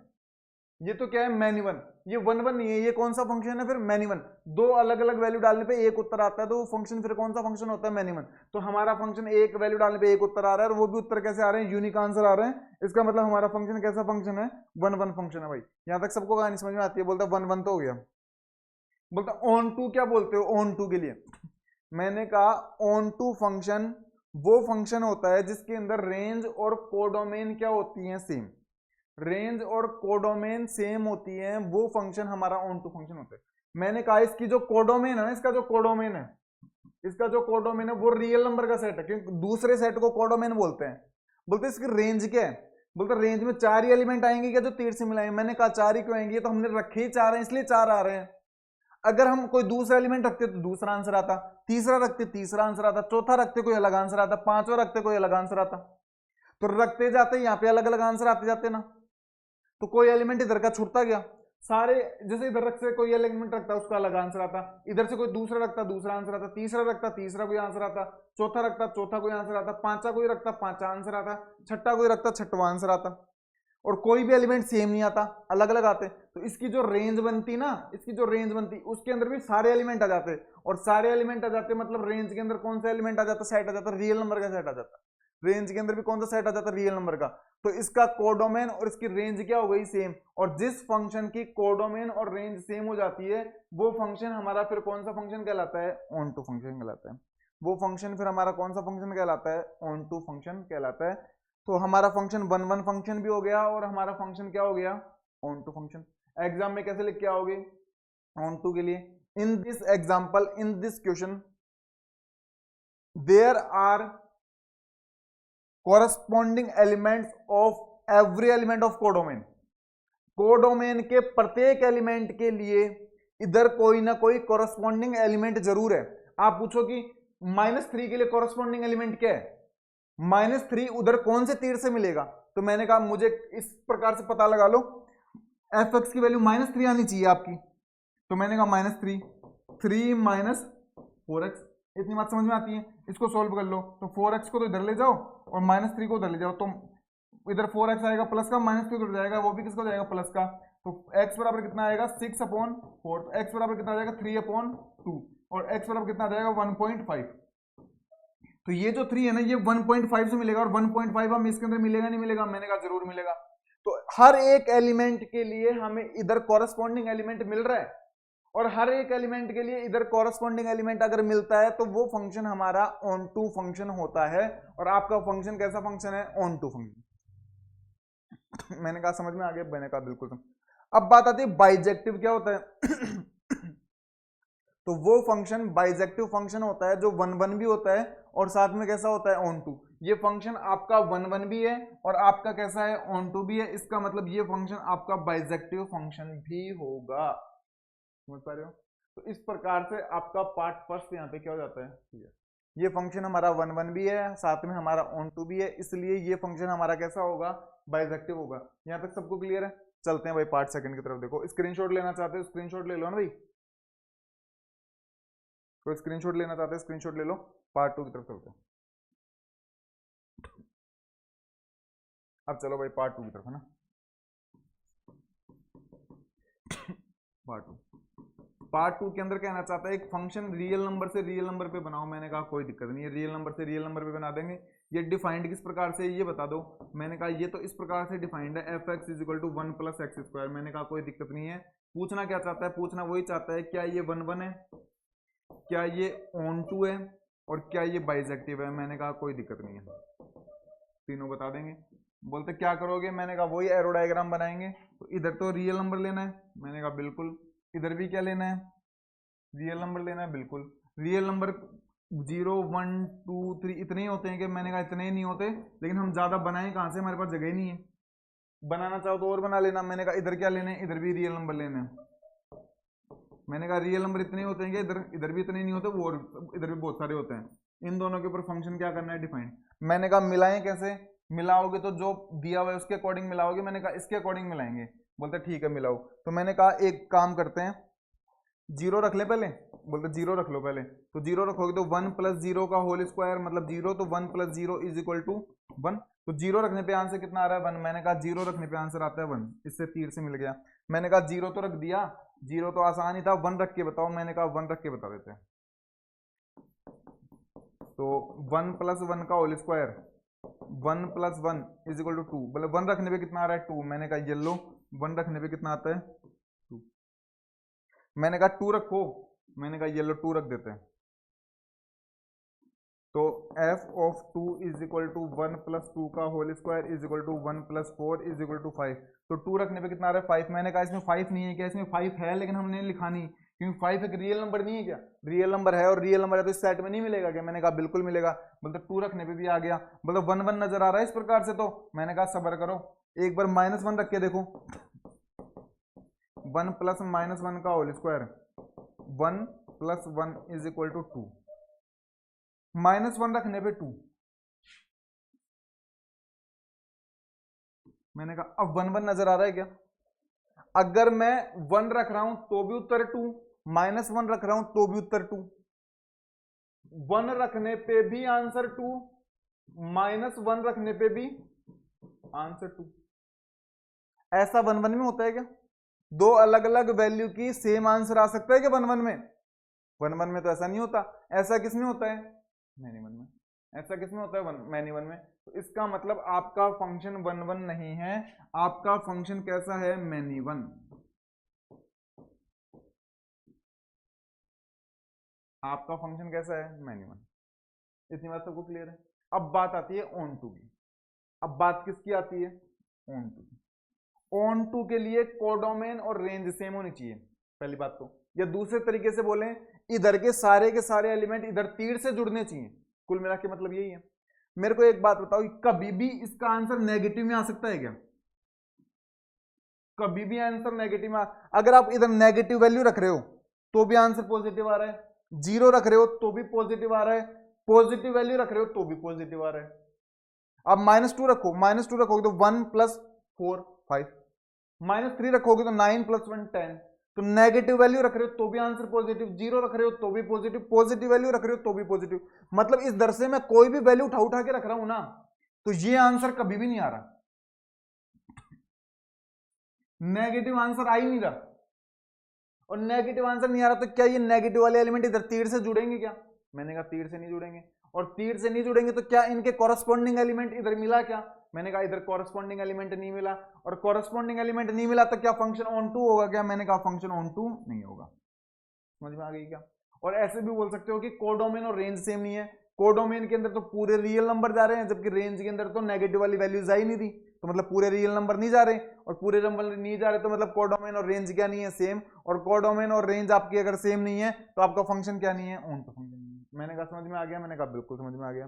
ये तो क्या है, मैनी वन, ये वन वन नहीं है, ये कौन सा फंक्शन है फिर, मैनी वन। दो अलग अलग वैल्यू डालने पे एक उत्तर आता है, तो वो फंक्शन फिर कौन सा फंक्शन होता है, मैनी वन। तो हमारा फंक्शन एक वैल्यू डालने पे एक उत्तर आ रहा है, और वो भी उत्तर कैसे आ रहे हैं, यूनिक आंसर आ रहे हैं। इसका मतलब हमारा फंक्शन कैसा फंक्शन है, वन वन फंक्शन है भाई। यहां तक सबको कहानी समझ में आती है, बोलता वन वन तो हो गया। बोलता ऑन टू क्या बोलते हो, ऑन टू के लिए मैंने कहा ऑन टू फंक्शन वो फंक्शन होता है जिसके अंदर रेंज और कोडोमेन क्या होती हैं, सेम। रेंज और कोडोमेन सेम होती है, वो फंक्शन हमारा ऑन टू फंक्शन होता है। मैंने कहा इसकी जो कोडोमेन है ना, इसका जो कोडोमेन है, इसका जो कोडोमेन है वो रियल नंबर का सेट है, क्योंकि दूसरे सेट को कोडोमेन बोलते हैं। बोलते हैं इसकी रेंज क्या है, बोलते रेंज में 4 ही एलिमेंट आएंगे क्या जो तीर से मिलाएंगे। मैंने कहा 4 ही क्यों आएंगे, ये तो हमने रखे ही 4 हैं इसलिए 4 आ रहे हैं। अगर हम कोई दूसरा एलिमेंट रखते तो दूसरा आंसर आता, तीसरा रखते तीसरा आंसर आता, चौथा रखते कोई अलग आंसर आता, पांचवा रखते कोई अलग आंसर आता। तो रखते जाते यहाँ पे अलग अलग आंसर आते जाते ना, तो कोई एलिमेंट इधर का छूटता गया सारे। जैसे इधर रख से कोई एलिमेंट रखता उसका अलग आंसर आता, इधर से कोई दूसरा रखता दूसरा आंसर आता, तीसरा रखता तीसरा कोई आंसर आता, चौथा रखता चौथा कोई आंसर आता, पांचवा कोई रखता पांचवा आंसर आता, छठा कोई रखता छठवा आंसर आता। और कोई भी एलिमेंट सेम नहीं आता, अलग अलग आते। तो इसकी जो रेंज बनती ना, इसकी जो रेंज बनती उसके अंदर भी सारे एलिमेंट आ जाते, और सारे एलिमेंट आ जाते मतलब रेंज के अंदर कौन सा एलिमेंट आ जाता, सेट आ जाता, रियल नंबर का सेट आ जाता। रेंज के अंदर भी कौन सा सेट आ जाता, रियल नंबर का। तो इसका कोडोमेन और इसकी रेंज क्या हो गई, सेम। और जिस फंक्शन की कोडोमेन और रेंज सेम हो जाती है वो फंक्शन हमारा फिर कौन सा फंक्शन कहलाता है, ऑन टू फंक्शन कहलाता है। वो फंक्शन फिर हमारा कौन सा फंक्शन कहलाता है, ऑन टू फंक्शन कहलाता है। तो हमारा फंक्शन वन वन फंक्शन भी हो गया, और हमारा फंक्शन क्या हो गया, ऑन टू फंक्शन। एग्जाम में कैसे लिख के आओगे ऑन टू के लिए, in this example, in this question there are corresponding elements of every element of codomain. Codomain के प्रत्येक एलिमेंट के लिए इधर कोई ना कोई कॉरस्पॉन्डिंग एलिमेंट जरूर है। आप पूछो कि -3 के लिए कॉरस्पॉन्डिंग एलिमेंट क्या है, -3 उधर कौन से तीर से मिलेगा। तो मैंने कहा मुझे इस प्रकार से पता लगा लो, एफ एक्स की वैल्यू -3 आनी चाहिए आपकी। तो मैंने कहा -3, 3 माइनस 4x, इतनी बात समझ में आती है। इसको सोल्व कर लो, तो 4x को तो इधर ले जाओ और -3 को उधर ले जाओ, तो इधर 4x आएगा प्लस का, -3 उधर जाएगा, वो भी किसको जाएगा, प्लस का। तो x बराबर कितना आएगा, 6/4। तो x बराबर कितना आ जाएगा, 3/2, और x बराबर कितना आ जाएगा, 1.5। तो ये जो 3 है ना, ये 1.5 से मिलेगा, और 1.5 हम इसके अंदर मिलेगा नहीं मिलेगा, मैंने कहा जरूर मिलेगा। तो हर एक एलिमेंट के लिए हमें इधर कॉरस्पॉन्डिंग एलिमेंट मिल रहा है, और हर एक एलिमेंट के लिए इधर कॉरस्पॉन्डिंग एलिमेंट अगर मिलता है तो वो फंक्शन हमारा ऑन टू फंक्शन होता है। और आपका फंक्शन कैसा फंक्शन है, ऑन टू फंक्शन। मैंने कहा समझ में आ गया, मैंने कहा बिल्कुल समझ। अब बात आती है बाइजेक्टिव क्या होता है। तो वो फंक्शन बाइजेक्टिव फंक्शन होता है जो वन वन भी होता है और साथ में कैसा होता है, ऑन टू। ये फंक्शन आपका वन वन भी है और आपका कैसा है, ऑन टू भी है। इसका मतलब ये फंक्शन आपका बाइजेक्टिव फंक्शन भी होगा। समझ पा रहे हो। तो इस प्रकार से आपका पार्ट फर्स्ट यहाँ पे क्या हो जाता है, ये फंक्शन हमारा वन वन भी है, साथ में हमारा ऑन टू भी है, इसलिए ये फंक्शन हमारा कैसा होगा, बाइजेक्टिव होगा। यहाँ तक सबको क्लियर है। चलते हैं भाई पार्ट सेकंड की तरफ। देखो स्क्रीनशॉट लेना चाहते हो स्क्रीनशॉट ले लो ना भाई, कोई स्क्रीनशॉट लेना चाहते हैं स्क्रीनशॉट ले लो। पार्ट 2 की तरफ चलते हैं। अब चलो भाई पार्ट 2 की तरफ, है ना। पार्ट टू के अंदर कहना चाहता है एक फंक्शन रियल नंबर से रियल नंबर पे बनाओ। मैंने कहा कोई दिक्कत नहीं है, रियल नंबर से रियल नंबर पे बना देंगे। ये डिफाइंड किस प्रकार से ये बता दो। मैंने कहा ये तो इस प्रकार से डिफाइंड है, f x is equal to 1 plus x square. मैंने कहा कोई दिक्कत नहीं है। पूछना क्या चाहता है, पूछना वही चाहता है क्या ये 1 1 है, क्या ये ऑन टू है, और क्या ये बाइजेक्टिव है। मैंने कहा कोई दिक्कत नहीं है, तीनों बता देंगे। बोलते क्या करोगे, मैंने कहा वही एरो डायग्राम बनाएंगे। तो इधर तो रियल नंबर लेना है, मैंने कहा बिल्कुल। इधर भी क्या लेना है, रियल नंबर लेना है, बिल्कुल। रियल नंबर 0 1 2 3 इतने ही होते हैं कि, मैंने कहा इतने ही नहीं होते, लेकिन हम ज्यादा बनाएं कहाँ से, हमारे पास जगह ही नहीं है। बनाना चाहो तो और बना लेना। मैंने कहा इधर क्या लेने, इधर भी रियल नंबर लेने हैं। मैंने कहा रियल नंबर इतने होते हैं कि इधर इधर भी इतने नहीं होते, वो और इधर भी बहुत सारे होते हैं। इन दोनों के ऊपर फंक्शन क्या करना है, डिफाइन। मैंने कहा मिलाएं कैसे, मिलाओगे तो जो दिया हुआ है उसके अकॉर्डिंग मिलाओगे। मैंने कहा इसके अकॉर्डिंग मिलाएंगे। बोलते ठीक है मिलाओ। तो मैंने कहा एक काम करते हैं, 0 रख ले पहले। बोलते 0 रख लो पहले। तो 0 रखोगे तो 1 प्लस 0 का होल स्क्वायर मतलब 0, तो 1 प्लस 0 इज इक्वल टू 1। तो 0 रखने पे आंसर कितना आ रहा है, 1। मैंने कहा 0 रखने पे आंसर आता है 1, इससे तीर से मिल गया। मैंने कहा 0 तो रख दिया, 0 तो आसान ही था, 1 रख के बताओ। मैंने कहा 1 रख के बता देते हैं। तो 1 प्लस 1 का whole square, 1 plus 1 is equal to 2। मतलब 1 रखने पे कितना आ रहा है, 2। मैंने कहा येलो 1 रखने पे कितना आता है, 2। मैंने कहा 2 रखो, मैंने कहा येलो 2 रख देते हैं। तो f of 2 is equal to 1 plus 2 का whole square is equal to 1 plus 4 is equal to 5। तो 2 रखने पे कितना आ रहा है, 5। मैंने कहा इसमें 5 नहीं है क्या, इसमें 5 है लेकिन हमने लिखा नहीं, क्योंकि 5 एक रियल नंबर नहीं है क्या। रियल नंबर है, और रियल नंबर है तो इस सेट में नहीं मिलेगा क्या। मैंने कहा बिल्कुल मिलेगा। मतलब 2 रखने पे भी आ गया। मतलब 1 1 नजर आ रहा है इस प्रकार से। तो मैंने कहा सब्र करो, एक बार -1 रख के देखो। 1 प्लस -1 का whole square, 1 plus 1 is equal to 2। -1 रखने पे 2। मैंने कहा अब 1 1 नजर आ रहा है क्या। अगर मैं 1 रख रहा हूं तो भी उत्तर 2, -1 रख रहा हूं तो भी उत्तर 2, 1 रखने पे भी आंसर 2, -1 रखने पे भी आंसर 2। ऐसा 1 1 में होता है क्या, दो अलग अलग वैल्यू की सेम आंसर आ सकता है क्या 1 1 में। 1 1 में तो ऐसा नहीं होता। ऐसा किसमें होता है, मैनी 1 में। ऐसा किसमें होता है, मैनी 1 में। तो इसका मतलब आपका फंक्शन 1 1 नहीं है, आपका फंक्शन कैसा है, मैनी 1। आपका फंक्शन कैसा है, मैनी 1। इतनी बात सबको क्लियर है। अब बात आती है ऑन टू की। अब बात किसकी आती है, ऑन टू की। ऑन टू के लिए कोडोमेन और रेंज सेम होनी चाहिए, पहली बात तो। या दूसरे तरीके से बोलें, इधर के सारे एलिमेंट इधर तीर से जुड़ने चाहिए। कुल मिला के मतलब यही है। मेरे को एक बात बताओ, कभी भी इसका आंसर नेगेटिव में आ सकता है क्या, कभी भी आंसर नेगेटिव में अगर आप इधर नेगेटिव वैल्यू रख रहे हो तो भी आंसर पॉजिटिव आ रहा है, 0 रख रहे हो तो भी पॉजिटिव आ रहा है, पॉजिटिव वैल्यू रख रहे हो तो भी पॉजिटिव आ रहा है। अब -2 रखो, -2 रखोगे तो 1 प्लस 4 5, -3 रखोगे तो 9 प्लस 1 10। तो नेगेटिव वैल्यू रख रहे हो तो भी आंसर पॉजिटिव, 0 रख रहे हो तो भी पॉजिटिव, पॉजिटिव वैल्यू रख रहे हो तो भी पॉजिटिव। मतलब इस दर से मैं कोई भी वैल्यू उठा के रख रहा हूं ना, तो ये आंसर कभी भी नहीं आ रहा, नेगेटिव आंसर आ ही नहीं रहा। और नेगेटिव आंसर नहीं आ रहा तो क्या ये नेगेटिव वाले एलिमेंट इधर तीर से जुड़ेंगे क्या, मैंने कहा तीर से नहीं जुड़ेंगे। और तीर से नहीं जुड़ेंगे तो क्या इनके कॉरस्पॉन्डिंग एलिमेंट इधर मिला क्या, मैंने कहा इधर कॉरस्पॉन्डिंग एलिमेंट नहीं मिला। और कॉरस्पॉन्डिंग एलिमेंट नहीं मिला तो क्या फंक्शन ऑन टू होगा क्या, मैंने कहा फंक्शन ऑन टू नहीं होगा। समझ में आ गई क्या। और ऐसे भी बोल सकते हो कि कोडोमेन और रेंज सेम नहीं है। कोडोमेन के अंदर तो पूरे रियल नंबर जा रहे हैं, जबकि रेंज के अंदर तो नेगेटिव वाली वैल्यूज आ ही नहीं थी। तो मतलब पूरे रियल नंबर नहीं जा रहे, और पूरे नंबर नहीं जा रहे तो मतलब कोडोमेन और रेंज क्या नहीं है, सेम। और कोडोमेन और रेंज आपकी अगर सेम नहीं है तो आपका फंक्शन क्या नहीं है, ऑन टू फंक्शन नहीं है। मैंने कहा समझ में आ गया, मैंने कहा बिल्कुल समझ में आ गया।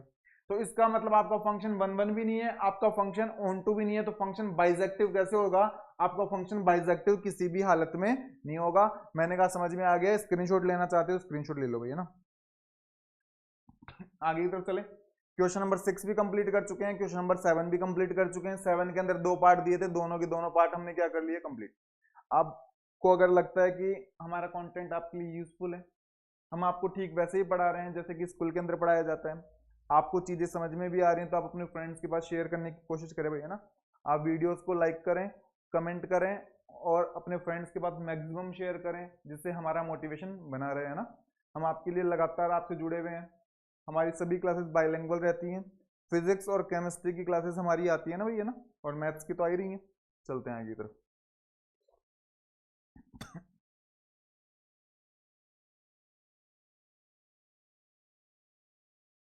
तो इसका मतलब आपका फंक्शन 1 1 भी नहीं है, आपका फंक्शन ऑन टू भी नहीं है। तो फंक्शन बाइजेक्टिव कैसे होगा, आपका फंक्शन बाइजेक्टिव किसी भी हालत में नहीं होगा। मैंने कहा समझ में आ गया। स्क्रीनशॉट लेना चाहते हो स्क्रीनशॉट ले लो भैया ना। आगे की तरफ चले। क्वेश्चन नंबर 6 भी कंप्लीट कर चुके हैं, क्वेश्चन नंबर 7 भी कंप्लीट कर चुके हैं। 7 के अंदर 2 पार्ट दिए थे, दोनों के दोनों पार्ट हमने क्या कर लिए, कंप्लीट। आपको अगर लगता है कि हमारा कंटेंट आपके लिए यूजफुल है, हम आपको ठीक वैसे ही पढ़ा रहे हैं जैसे कि स्कूल के अंदर पढ़ाया जाता है, आपको चीजें समझ में भी आ रही हैं, तो आप अपने फ्रेंड्स के पास शेयर करने की कोशिश करें भैया ना। आप वीडियोस को लाइक करें, कमेंट करें और अपने फ्रेंड्स के पास मैक्सिमम शेयर करें, जिससे हमारा मोटिवेशन बना रहे, है ना। हम आपके लिए लगातार आपसे जुड़े हुए हैं। हमारी सभी क्लासेस बाइलिंगुअल रहती हैं। फिजिक्स और केमिस्ट्री की क्लासेस हमारी आती है ना भैया ना, और मैथ्स की तो आ ही रही हैं। चलते हैं आगे की तरफ।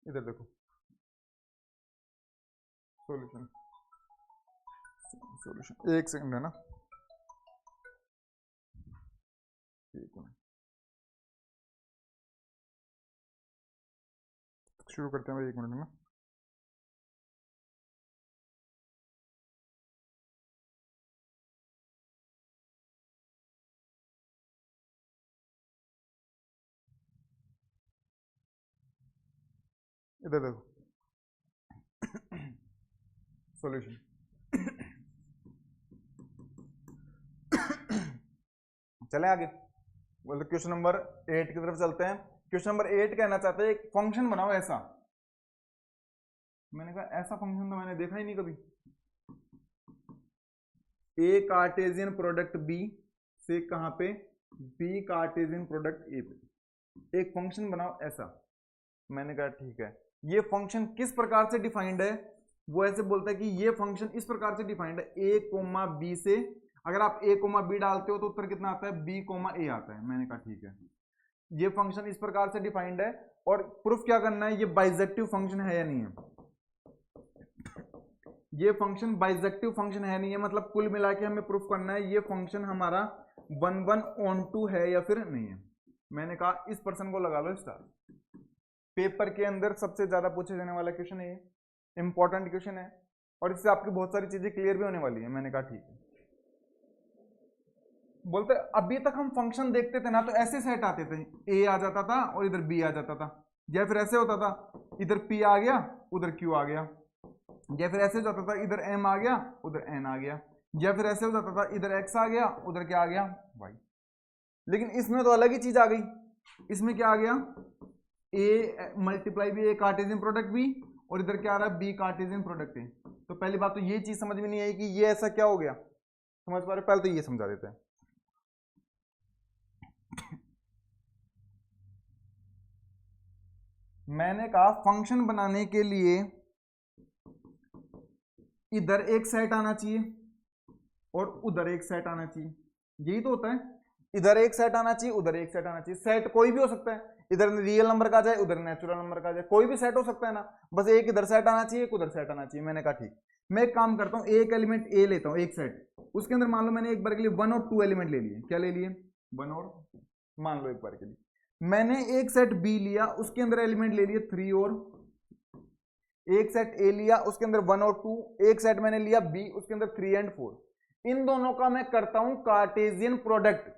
इधर देखो सॉल्यूशन, सॉल्यूशन एक सेकंड है ना, ठीक है शुरू करते हैं भाई, 1 मिनट में ना। इधर देखो सॉल्यूशन। चले आगे, बोलते क्वेश्चन नंबर 8 की तरफ चलते हैं। क्वेश्चन नंबर 8 कहना चाहते हैं एक फंक्शन बनाओ ऐसा। मैंने कहा ऐसा फंक्शन तो मैंने देखा ही नहीं कभी। ए कार्टेशियन प्रोडक्ट बी से कहां पे, बी कार्टेशियन प्रोडक्ट ए पे एक फंक्शन बनाओ ऐसा। मैंने कहा ठीक है, ये फंक्शन किस प्रकार से डिफाइंड है। वो ऐसे बोलता है कि ये फंक्शन इस प्रकार से डिफाइंड है, ए कोमा बी से अगर आप ए कोमा बी डालते हो तो उत्तर कितना आता है, बी कोमा ए आता है। मैंने कहा ठीक है, ये फंक्शन इस प्रकार से डिफाइंड है और प्रूफ क्या करना है, ये बाइजेक्टिव फंक्शन है या नहीं है। ये फंक्शन बाइजेक्टिव फंक्शन है नहीं है, मतलब कुल मिला के हमें प्रूफ करना है ये फंक्शन हमारा 1/1/2 है या फिर नहीं है। मैंने कहा इस पर्सन को लगा लो स्टार। पेपर के अंदर सबसे ज्यादा पूछे जाने वाला क्वेश्चन है, ये इंपॉर्टेंट क्वेश्चन है और इससे आपकी बहुत सारी चीजें क्लियर भी होने वाली है। मैंने कहा ठीक है। बोलते अभी तक हम फंक्शन देखते थे ना तो ऐसे सेट आते थे, ए आ जाता था और इधर बी आ जाता था, या फिर ऐसे होता था इधर पी आ गया उधर क्यू आ गया, या फिर ऐसे हो जाता था इधर एम आ गया उधर एन आ गया, या फिर ऐसे हो जाता था इधर एक्स आ गया उधर क्या आ गया वाई। लेकिन इसमें तो अलग ही चीज आ गई। इसमें क्या आ गया, A multiply B, A Cartesian product B, और इधर क्या आ रहा है, बी कार्टेशियन प्रोडक्ट ए। तो पहली बात तो ये चीज समझ में नहीं आई कि ये ऐसा क्या हो गया, समझ पा रहे, पहले तो ये समझा देते हैं। मैंने कहा फंक्शन बनाने के लिए इधर एक सेट आना चाहिए और उधर एक सेट आना चाहिए, यही तो होता है। इधर एक सेट आना चाहिए उधर एक सेट आना चाहिए। सेट कोई भी हो सकता है, इधर रियल नंबर का जाए उधर नेचुरल नंबर का जाए, कोई भी सेट हो सकता है ना, बस एक इधर सेट आना चाहिए एक उधर सेट आना चाहिए। मैंने कहा ठीक, मैं एक काम करता हूं, एक एलिमेंट ए लेता हूं, एक सेट, उसके अंदर मान लो मैंने एक बार के लिए 1 और 2 एलिमेंट ले लिए। क्या ले लिए, 1 और, मान लो एक बार के लिए मैंने एक सेट बी लिया, उसके अंदर एलिमेंट ले लिए 3 और, एक सेट ए लिया उसके अंदर 1 और 2, एक सेट मैंने लिया बी उसके अंदर 3 एंड 4। इन दोनों का मैं करता हूं कार्टेशियन प्रोडक्ट।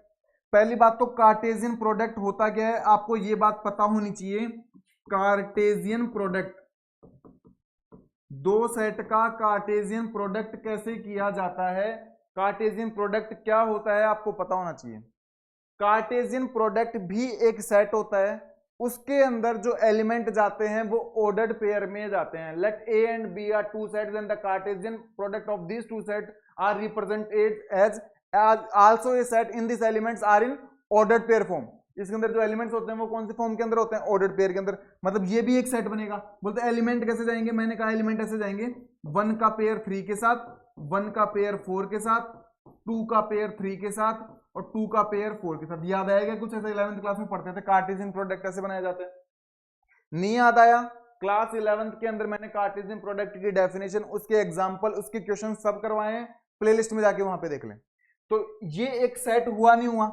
पहली बात तो कार्टेशियन प्रोडक्ट होता क्या है, आपको ये बात पता होनी चाहिए। कार्टेशियन प्रोडक्ट, दो सेट का कार्टेशियन प्रोडक्ट कैसे किया जाता है, कार्टेशियन प्रोडक्ट क्या होता है आपको पता होना चाहिए। कार्टेशियन प्रोडक्ट भी एक सेट होता है, उसके अंदर जो एलिमेंट जाते हैं वो ऑर्डर्ड पेयर में जाते हैं। Let A and B are two sets and the Cartesian product of these two set are represented as also a set in this elements are in ordered pair form. इसके अंदर जो एलिमेंट्स होते हैं वो कौन से फॉर्म के अंदर होते हैं, ऑर्डर्ड पेयर के अंदर। मतलब ये भी एक सेट बनेगा। बोलते हैं एलिमेंट कैसे जाएंगे, मैंने कहा एलिमेंट ऐसे जाएंगे, 1 का पेयर 3 के साथ, 1 का पेयर 4 के साथ, 2 का पेयर 3 के साथ और 2 का पेयर 4 के साथ। याद आएगा कुछ ऐसे 11th क्लास में पढ़ते थे कार्टेशियन प्रोडक्ट कैसे बनाए जाते हैं, नहीं याद आया। क्लास 11th के अंदर मैंने कार्टेशियन प्रोडक्ट की डेफिनेशन, उसके एग्जांपल, उसके क्वेश्चन सब करवाए हैं, प्लेलिस्ट में जाके वहां पे देख लें। तो ये एक सेट हुआ नहीं हुआ,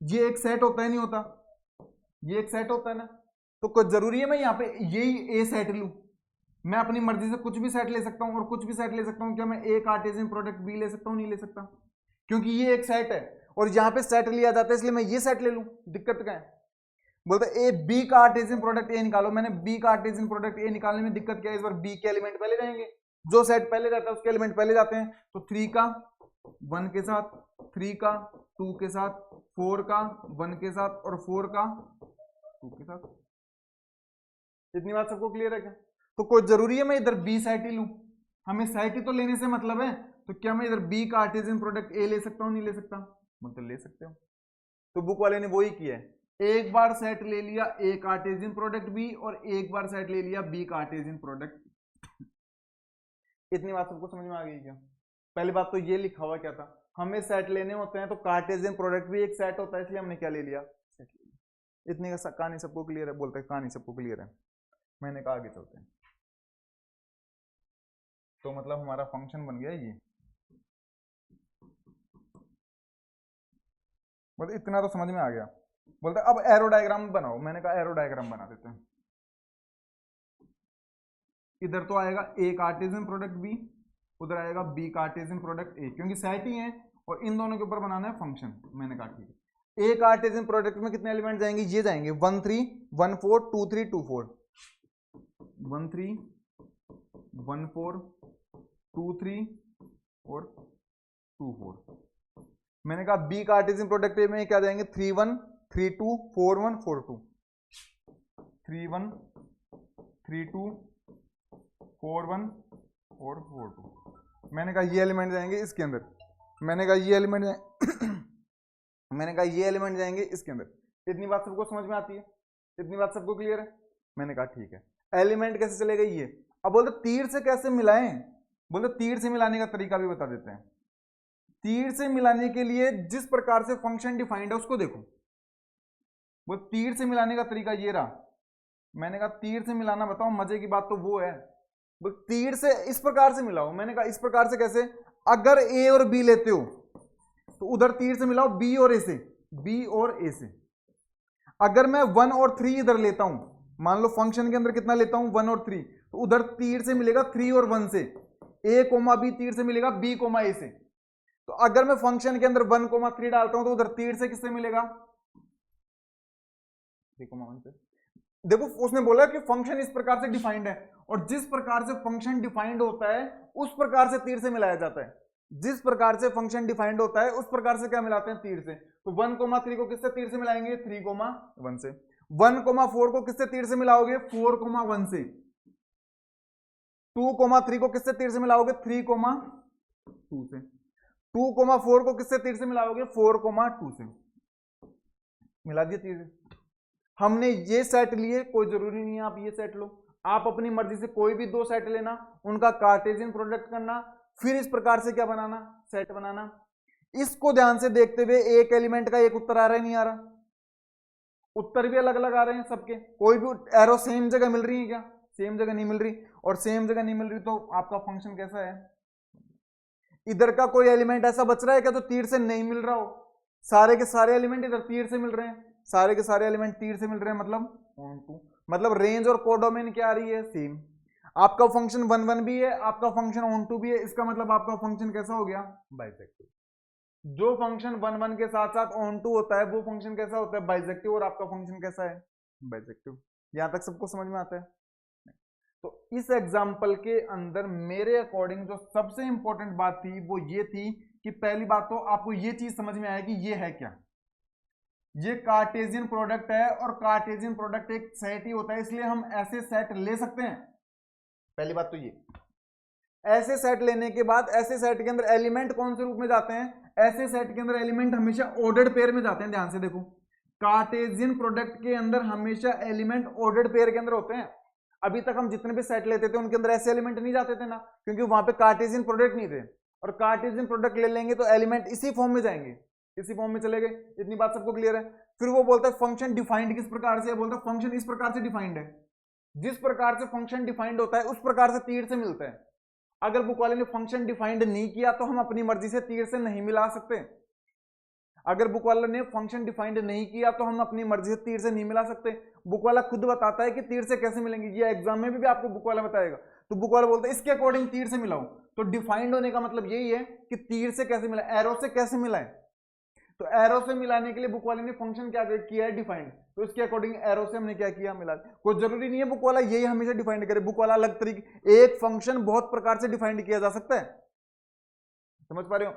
ये एक सेट होता है नहीं होता, ये एक सेट होता है ना। तो कुछ जरूरी है मैं यहाँ पे यही ए सेट लूं, मैं अपनी मर्जी से कुछ भी सेट ले सकता हूं और कुछ भी सेट ले सकता हूं। क्या मैं ए कार्टेशियन प्रोडक्ट बी ले सकता हूं, नहीं ले सकता, क्योंकि ये एक सेट है और यहां पे सेट लिया जाता है, इसलिए मैं ये सेट ले लूं। दिक्कत क्या है, बोलते A B Cartesian product A निकालो, मैंने बी कार्टेशियन प्रोडक्ट ए निकालने में दिक्कत क्या है, इस बार बी के एलिमेंट पहले जाएंगे, जो सेट पहले जाता है उसके एलिमेंट पहले जाते हैं। तो 3 का 1 के साथ, 3 का 2 के साथ, 4 का 1 के साथ और 4 का 2 के साथ। इतनी बात सबको क्लियर है क्या? तो कोई जरूरी है मैं इधर बी सेट ही लूं, हमें सेट ही तो लेने से मतलब है, तो क्या मैं इधर बी कार्टेशियन प्रोडक्ट ए ले सकता हूँ, नहीं ले सकता? मतलब ले सकते हो। तो बुक वाले ने वही किया है, एक बार सेट ले लिया ए कार्टेशियन प्रोडक्ट बी और एक बार सेट ले लिया बी कार्टेशियन प्रोडक्ट। इतनी बात सबको समझ में आ गई क्या? पहली बात तो ये लिखा हुआ क्या था, हमें सेट लेने होते हैं तो कार्टेशियन प्रोडक्ट भी एक सेट होता है, इसलिए हमने क्या ले लिया, सेट ले लिया। इतनी का कहानी सबको क्लियर है? बोलते हैं कहानी सबको क्लियर है। मैंने कहा आगे चलते हैं। तो मतलब हमारा फंक्शन बन गया ये, मतलब इतना तो समझ में आ गया। बोलते अब एरो डायग्राम बनाओ, मैंने कहा एरो डायग्राम बना देते हैं। इधर तो आएगा ए कार्टेशियन प्रोडक्ट बी, उधर आएगा बी कार्टेशियन प्रोडक्ट ए, क्योंकि सेट ही है और इन दोनों के ऊपर बनाना है फंक्शन। मैंने कहा ठीक है। ए कार्टेशियन प्रोडक्ट में कितने एलिमेंट जाएंगे, ये जाएंगे 1 3 1 4 2 3 2 4, 1 3 1 4 2 3 और 2 4। मैंने कहा बी कार्टेशियन प्रोडक्ट में क्या जाएंगे, 3 1 3 2 4 1 4 2, 3 1 3 2 4 1 और 4 2। मैंने कहा ये एलिमेंट जाएंगे इसके अंदर, मैंने कहा ये एलिमेंट मैंने कहा ये एलिमेंट जाएंगे इसके अंदर। इतनी बात सबको समझ में आती है? इतनी बात सबको क्लियर है? मैंने कहा ठीक है। एलिमेंट कैसे चलेगा ये? अब बोलते तीर से कैसे मिलाएं, बोलते तीर से मिलाने का तरीका भी बता देते हैं। तीर से मिलाने के लिए जिस प्रकार से फंक्शन डिफाइंड है उसको देखो। वो तीर से मिलाने का तरीका ये रहा। मैंने कहा तीर से मिलाना बताओ, मजे की बात तो वो है, वो तीर से इस प्रकार से मिलाओ। मैंने कहा इस प्रकार से कैसे, अगर ए और बी लेते हो तो उधर तीर से मिलाओ बी और ए से, बी और ए से। अगर मैं 1 और 3 इधर लेता हूं, मान लो फंक्शन के अंदर कितना लेता हूं 1 और 3, तो उधर तीर से मिलेगा 3 और 1 से, ए कोमा बी तीर से मिलेगा बी कोमा ए से। तो अगर मैं फंक्शन के अंदर 1 कोमा 3 डालता हूं तो उधर तीर से किससे मिलेगा, 3 कोमा 1 से। देखो उसने बोला कि फंक्शन इस प्रकार से डिफाइंड है, और जिस प्रकार से फंक्शन डिफाइंड होता है उस प्रकार से तीर से मिलाया जाता है। जिस प्रकार से फंक्शन डिफाइंड होता है उस प्रकार से क्या मिलाते हैं, तीर से। तो 1 कोमा 3 को किससे तीर से मिलाएंगे, 3 कोमा 1 से। 1 कोमा 4 को किससे तीर से मिलाओगे, 4 कोमा 1 से। 2 कोमा 3 को किससे तीर से मिलाओगे, 3 कोमा 2 से। 2 कोमा 4 को किससे तीर से मिलाओगे, 4 कोमा 2 से। मिला दिए तीर से। हमने ये सेट लिए, कोई जरूरी नहीं है आप ये सेट लो, आप अपनी मर्जी से कोई भी 2 सेट लेना, उनका कार्टेशियन प्रोडक्ट करना, फिर इस प्रकार से क्या बनाना, सेट बनाना। इसको ध्यान से देखते हुए एक एलिमेंट का एक उत्तर आ रहा है, नहीं आ रहा, उत्तर भी अलग अलग आ रहे हैं सबके। कोई भी एरो सेम जगह मिल रही है क्या, सेम जगह नहीं मिल रही, और सेम जगह नहीं मिल रही तो आपका फंक्शन कैसा है। इधर का कोई एलिमेंट ऐसा बच रहा है क्या जो तीर से नहीं मिल रहा हो, सारे के सारे एलिमेंट इधर तीर से मिल रहे हैं, सारे के सारे एलिमेंट तीर से मिल रहे हैं, मतलब ऑन टू, मतलब रेंज और कोडोमेन क्या आ रही है, सेम। आपका फंक्शन 1 1 भी है, आपका फंक्शन ऑन टू भी है, इसका मतलब आपका फंक्शन कैसा हो गया, बाइसेक्टिव। जो फंक्शन 1 1 के साथ साथ ऑन टू होता है वो फंक्शन कैसा होता है, बाइसेक्टिव, और आपका फंक्शन कैसा है, बाइसेक्टिव। यहां तक सबको समझ में आता है? तो इस एग्जाम्पल के अंदर मेरे अकॉर्डिंग जो सबसे इंपॉर्टेंट बात थी वो ये थी कि पहली बात तो आपको ये चीज समझ में आया कि ये है क्या, ये कार्टेशियन प्रोडक्ट है, और कार्टेशियन प्रोडक्ट एक सेट ही होता है, इसलिए हम ऐसे सेट ले सकते हैं। पहली बात तो ये, ऐसे सेट लेने के बाद ऐसे सेट के अंदर एलिमेंट कौन से रूप में जाते हैं, ऐसे सेट के अंदर एलिमेंट हमेशा ऑर्डर्ड पेयर में जाते हैं। ध्यान से देखो, कार्टेशियन प्रोडक्ट के अंदर हमेशा एलिमेंट ऑर्डर्ड पेयर के अंदर होते हैं। अभी तक हम जितने भी सेट लेते थे उनके अंदर ऐसे एलिमेंट नहीं जाते थे ना, क्योंकि वहां पे कार्टेशियन प्रोडक्ट नहीं थे, और कार्टेशियन प्रोडक्ट ले लेंगे तो एलिमेंट इसी फॉर्म में जाएंगे, इसी फॉर्म में चले गए। इतनी बात सबको क्लियर है? फिर वो बोलता है फंक्शन डिफाइंड किस प्रकार से है, बोलता है फंक्शन इस प्रकार से डिफाइंड है, जिस प्रकार से फंक्शन डिफाइंड होता है उस प्रकार से तीर से मिलता है। अगर बुक वाले ने फंक्शन डिफाइंड नहीं किया तो हम अपनी मर्जी से तीर से नहीं मिला सकते। अगर बुक वाला ने फंक्शन डिफाइंड नहीं किया तो हम अपनी मर्जी से तीर से नहीं मिला सकते। बुक वाला खुद बताता है कि तीर से कैसे मिलेंगे, ये एग्जाम में भी आपको बुक वाला बताएगा। तो बुक वाला बोलता है इसके अकॉर्डिंग तीर से मिलाओ। तो डिफाइंड होने का मतलब यही है कि तीर से कैसे मिला, एरो से कैसे मिलाएं। तो एरो से मिलाने के लिए बुक वाले ने फंक्शन क्या किया है, डिफाइंड। तो इसके अकॉर्डिंग एरो से हमने क्या किया, मिला। कोई जरूरी नहीं है बुक वाला यही हमेशा डिफाइंड करे, बुक वाला अलग तरीके, एक फंक्शन बहुत प्रकार से डिफाइंड किया जा सकता है। समझ पा रहे हो?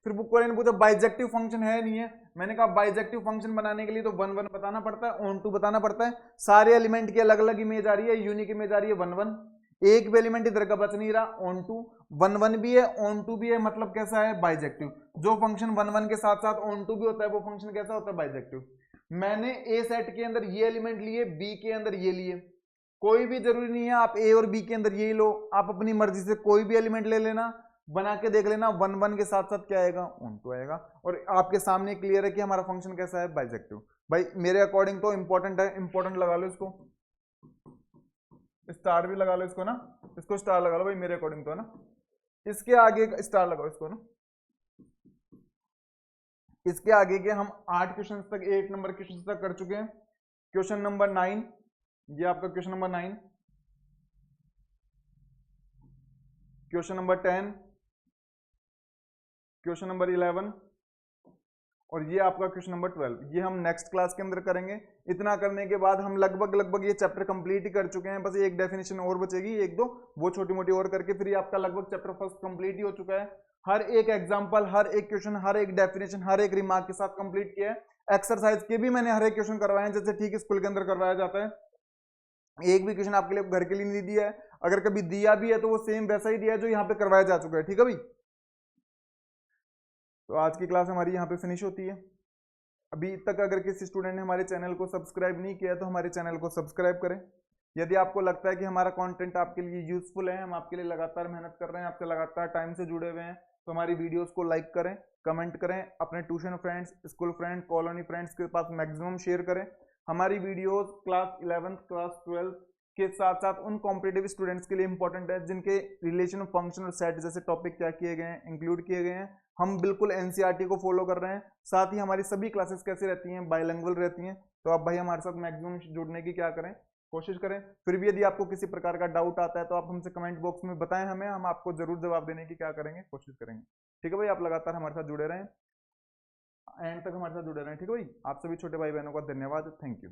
फिर बुक वाले ने पूछा बाइजेक्टिव फंक्शन है नहीं है। मैंने कहा बाइजेक्टिव फंक्शन बनाने के लिए तो 1 1 बताना पड़ता है, ऑन टू बताना पड़ता है। सारे एलिमेंट की अलग अलग इमेज आ रही है, यूनिक इमेज आ रही है 1 1। एक भी एलिमेंट इधर का बच नहीं रहा, ऑन टू, वन वन भी है, ऑन टू भी है, मतलब कैसा है, बाइजेक्टिव। जो फंक्शन वन वन के साथ साथ ऑन टू भी होता है वो फंक्शन कैसा होता है, बाइजेक्टिव। मैंने ए सेट के अंदर ये एलिमेंट लिए, बी के अंदर ये लिए, कोई भी जरूरी नहीं है आप ए और बी के अंदर यही लो, आप अपनी मर्जी से कोई भी एलिमेंट ले लेना, बना के देख लेना, वन वन के साथ साथ क्या आएगा, ऑन टू आएगा, और आपके सामने क्लियर है कि हमारा फंक्शन कैसा है, बाइजेक्टिव। भाई मेरे अकॉर्डिंग तो इंपॉर्टेंट है, इंपॉर्टेंट लगा लो इसको, स्टार भी लगा लो इसको ना, इसको स्टार लगा लो भाई मेरे अकॉर्डिंग तो है ना, इसके आगे स्टार लगाओ इसको ना। इसके आगे के हम 8 क्वेश्चन तक, 8 नंबर क्वेश्चन तक कर चुके हैं। क्वेश्चन नंबर 9, ये आपका question number 9, question number 10, question number 11 और ये आपका क्वेश्चन नंबर 12, ये हम नेक्स्ट क्लास के अंदर करेंगे। इतना करने के बाद हम लगभग ये चैप्टर कंप्लीट ही कर चुके हैं, बस एक डेफिनेशन और बचेगी, एक दो वो छोटी मोटी और करके फिर ये आपका लगभग चैप्टर फर्स्ट कंप्लीट ही हो चुका है। हर एक एग्जांपल, हर एक क्वेश्चन, हर एक डेफिनेशन, हर एक रिमार्क के साथ कंप्लीट किया है। एक्सरसाइज के भी मैंने हर एक क्वेश्चन करवाए हैं, जैसे ठीक स्कूल के अंदर करवाया जाता है। एक भी क्वेश्चन आपके लिए घर के लिए नहीं दिया है, अगर कभी दिया भी है तो वो सेम वैसा ही दिया है जो यहाँ पे करवाया जा चुका है। ठीक है भाई, तो आज की क्लास हमारी यहाँ पे फिनिश होती है। अभी तक अगर किसी स्टूडेंट ने हमारे चैनल को सब्सक्राइब नहीं किया तो हमारे चैनल को सब्सक्राइब करें। यदि आपको लगता है कि हमारा कंटेंट आपके लिए यूजफुल है, हम आपके लिए लगातार मेहनत कर रहे हैं, आपसे लगातार टाइम से जुड़े हुए हैं, तो हमारी वीडियोस को लाइक करें, कमेंट करें, अपने tuition friends, school friend, colony friends के पास मैक्सिमम शेयर करें। हमारी videos class 11th, class 12th के साथ साथ उन कॉम्पिटेटिव स्टूडेंट्स के लिए इंपॉर्टेंट है जिनके रिलेशन, फंक्शन और सेट जैसे टॉपिक क्या किए गए हैं, इंक्लूड किए गए हैं। हम बिल्कुल एनसीईआरटी को फॉलो कर रहे हैं। साथ ही हमारी सभी क्लासेस कैसे रहती हैं, बाइलिंगुअल रहती हैं। तो आप भाई हमारे साथ मैक्सिमम जुड़ने की क्या करें, कोशिश करें। फिर भी यदि आपको किसी प्रकार का डाउट आता है तो आप हमसे कमेंट बॉक्स में बताएं हमें, हम आपको जरूर जवाब देने की क्या करेंगे, कोशिश करेंगे। ठीक है भाई, आप लगातार हमारे साथ जुड़े रहें, एंड तक हमारे साथ जुड़े रहें। ठीक है भाई, आप सभी छोटे भाई बहनों का धन्यवाद, थैंक यू।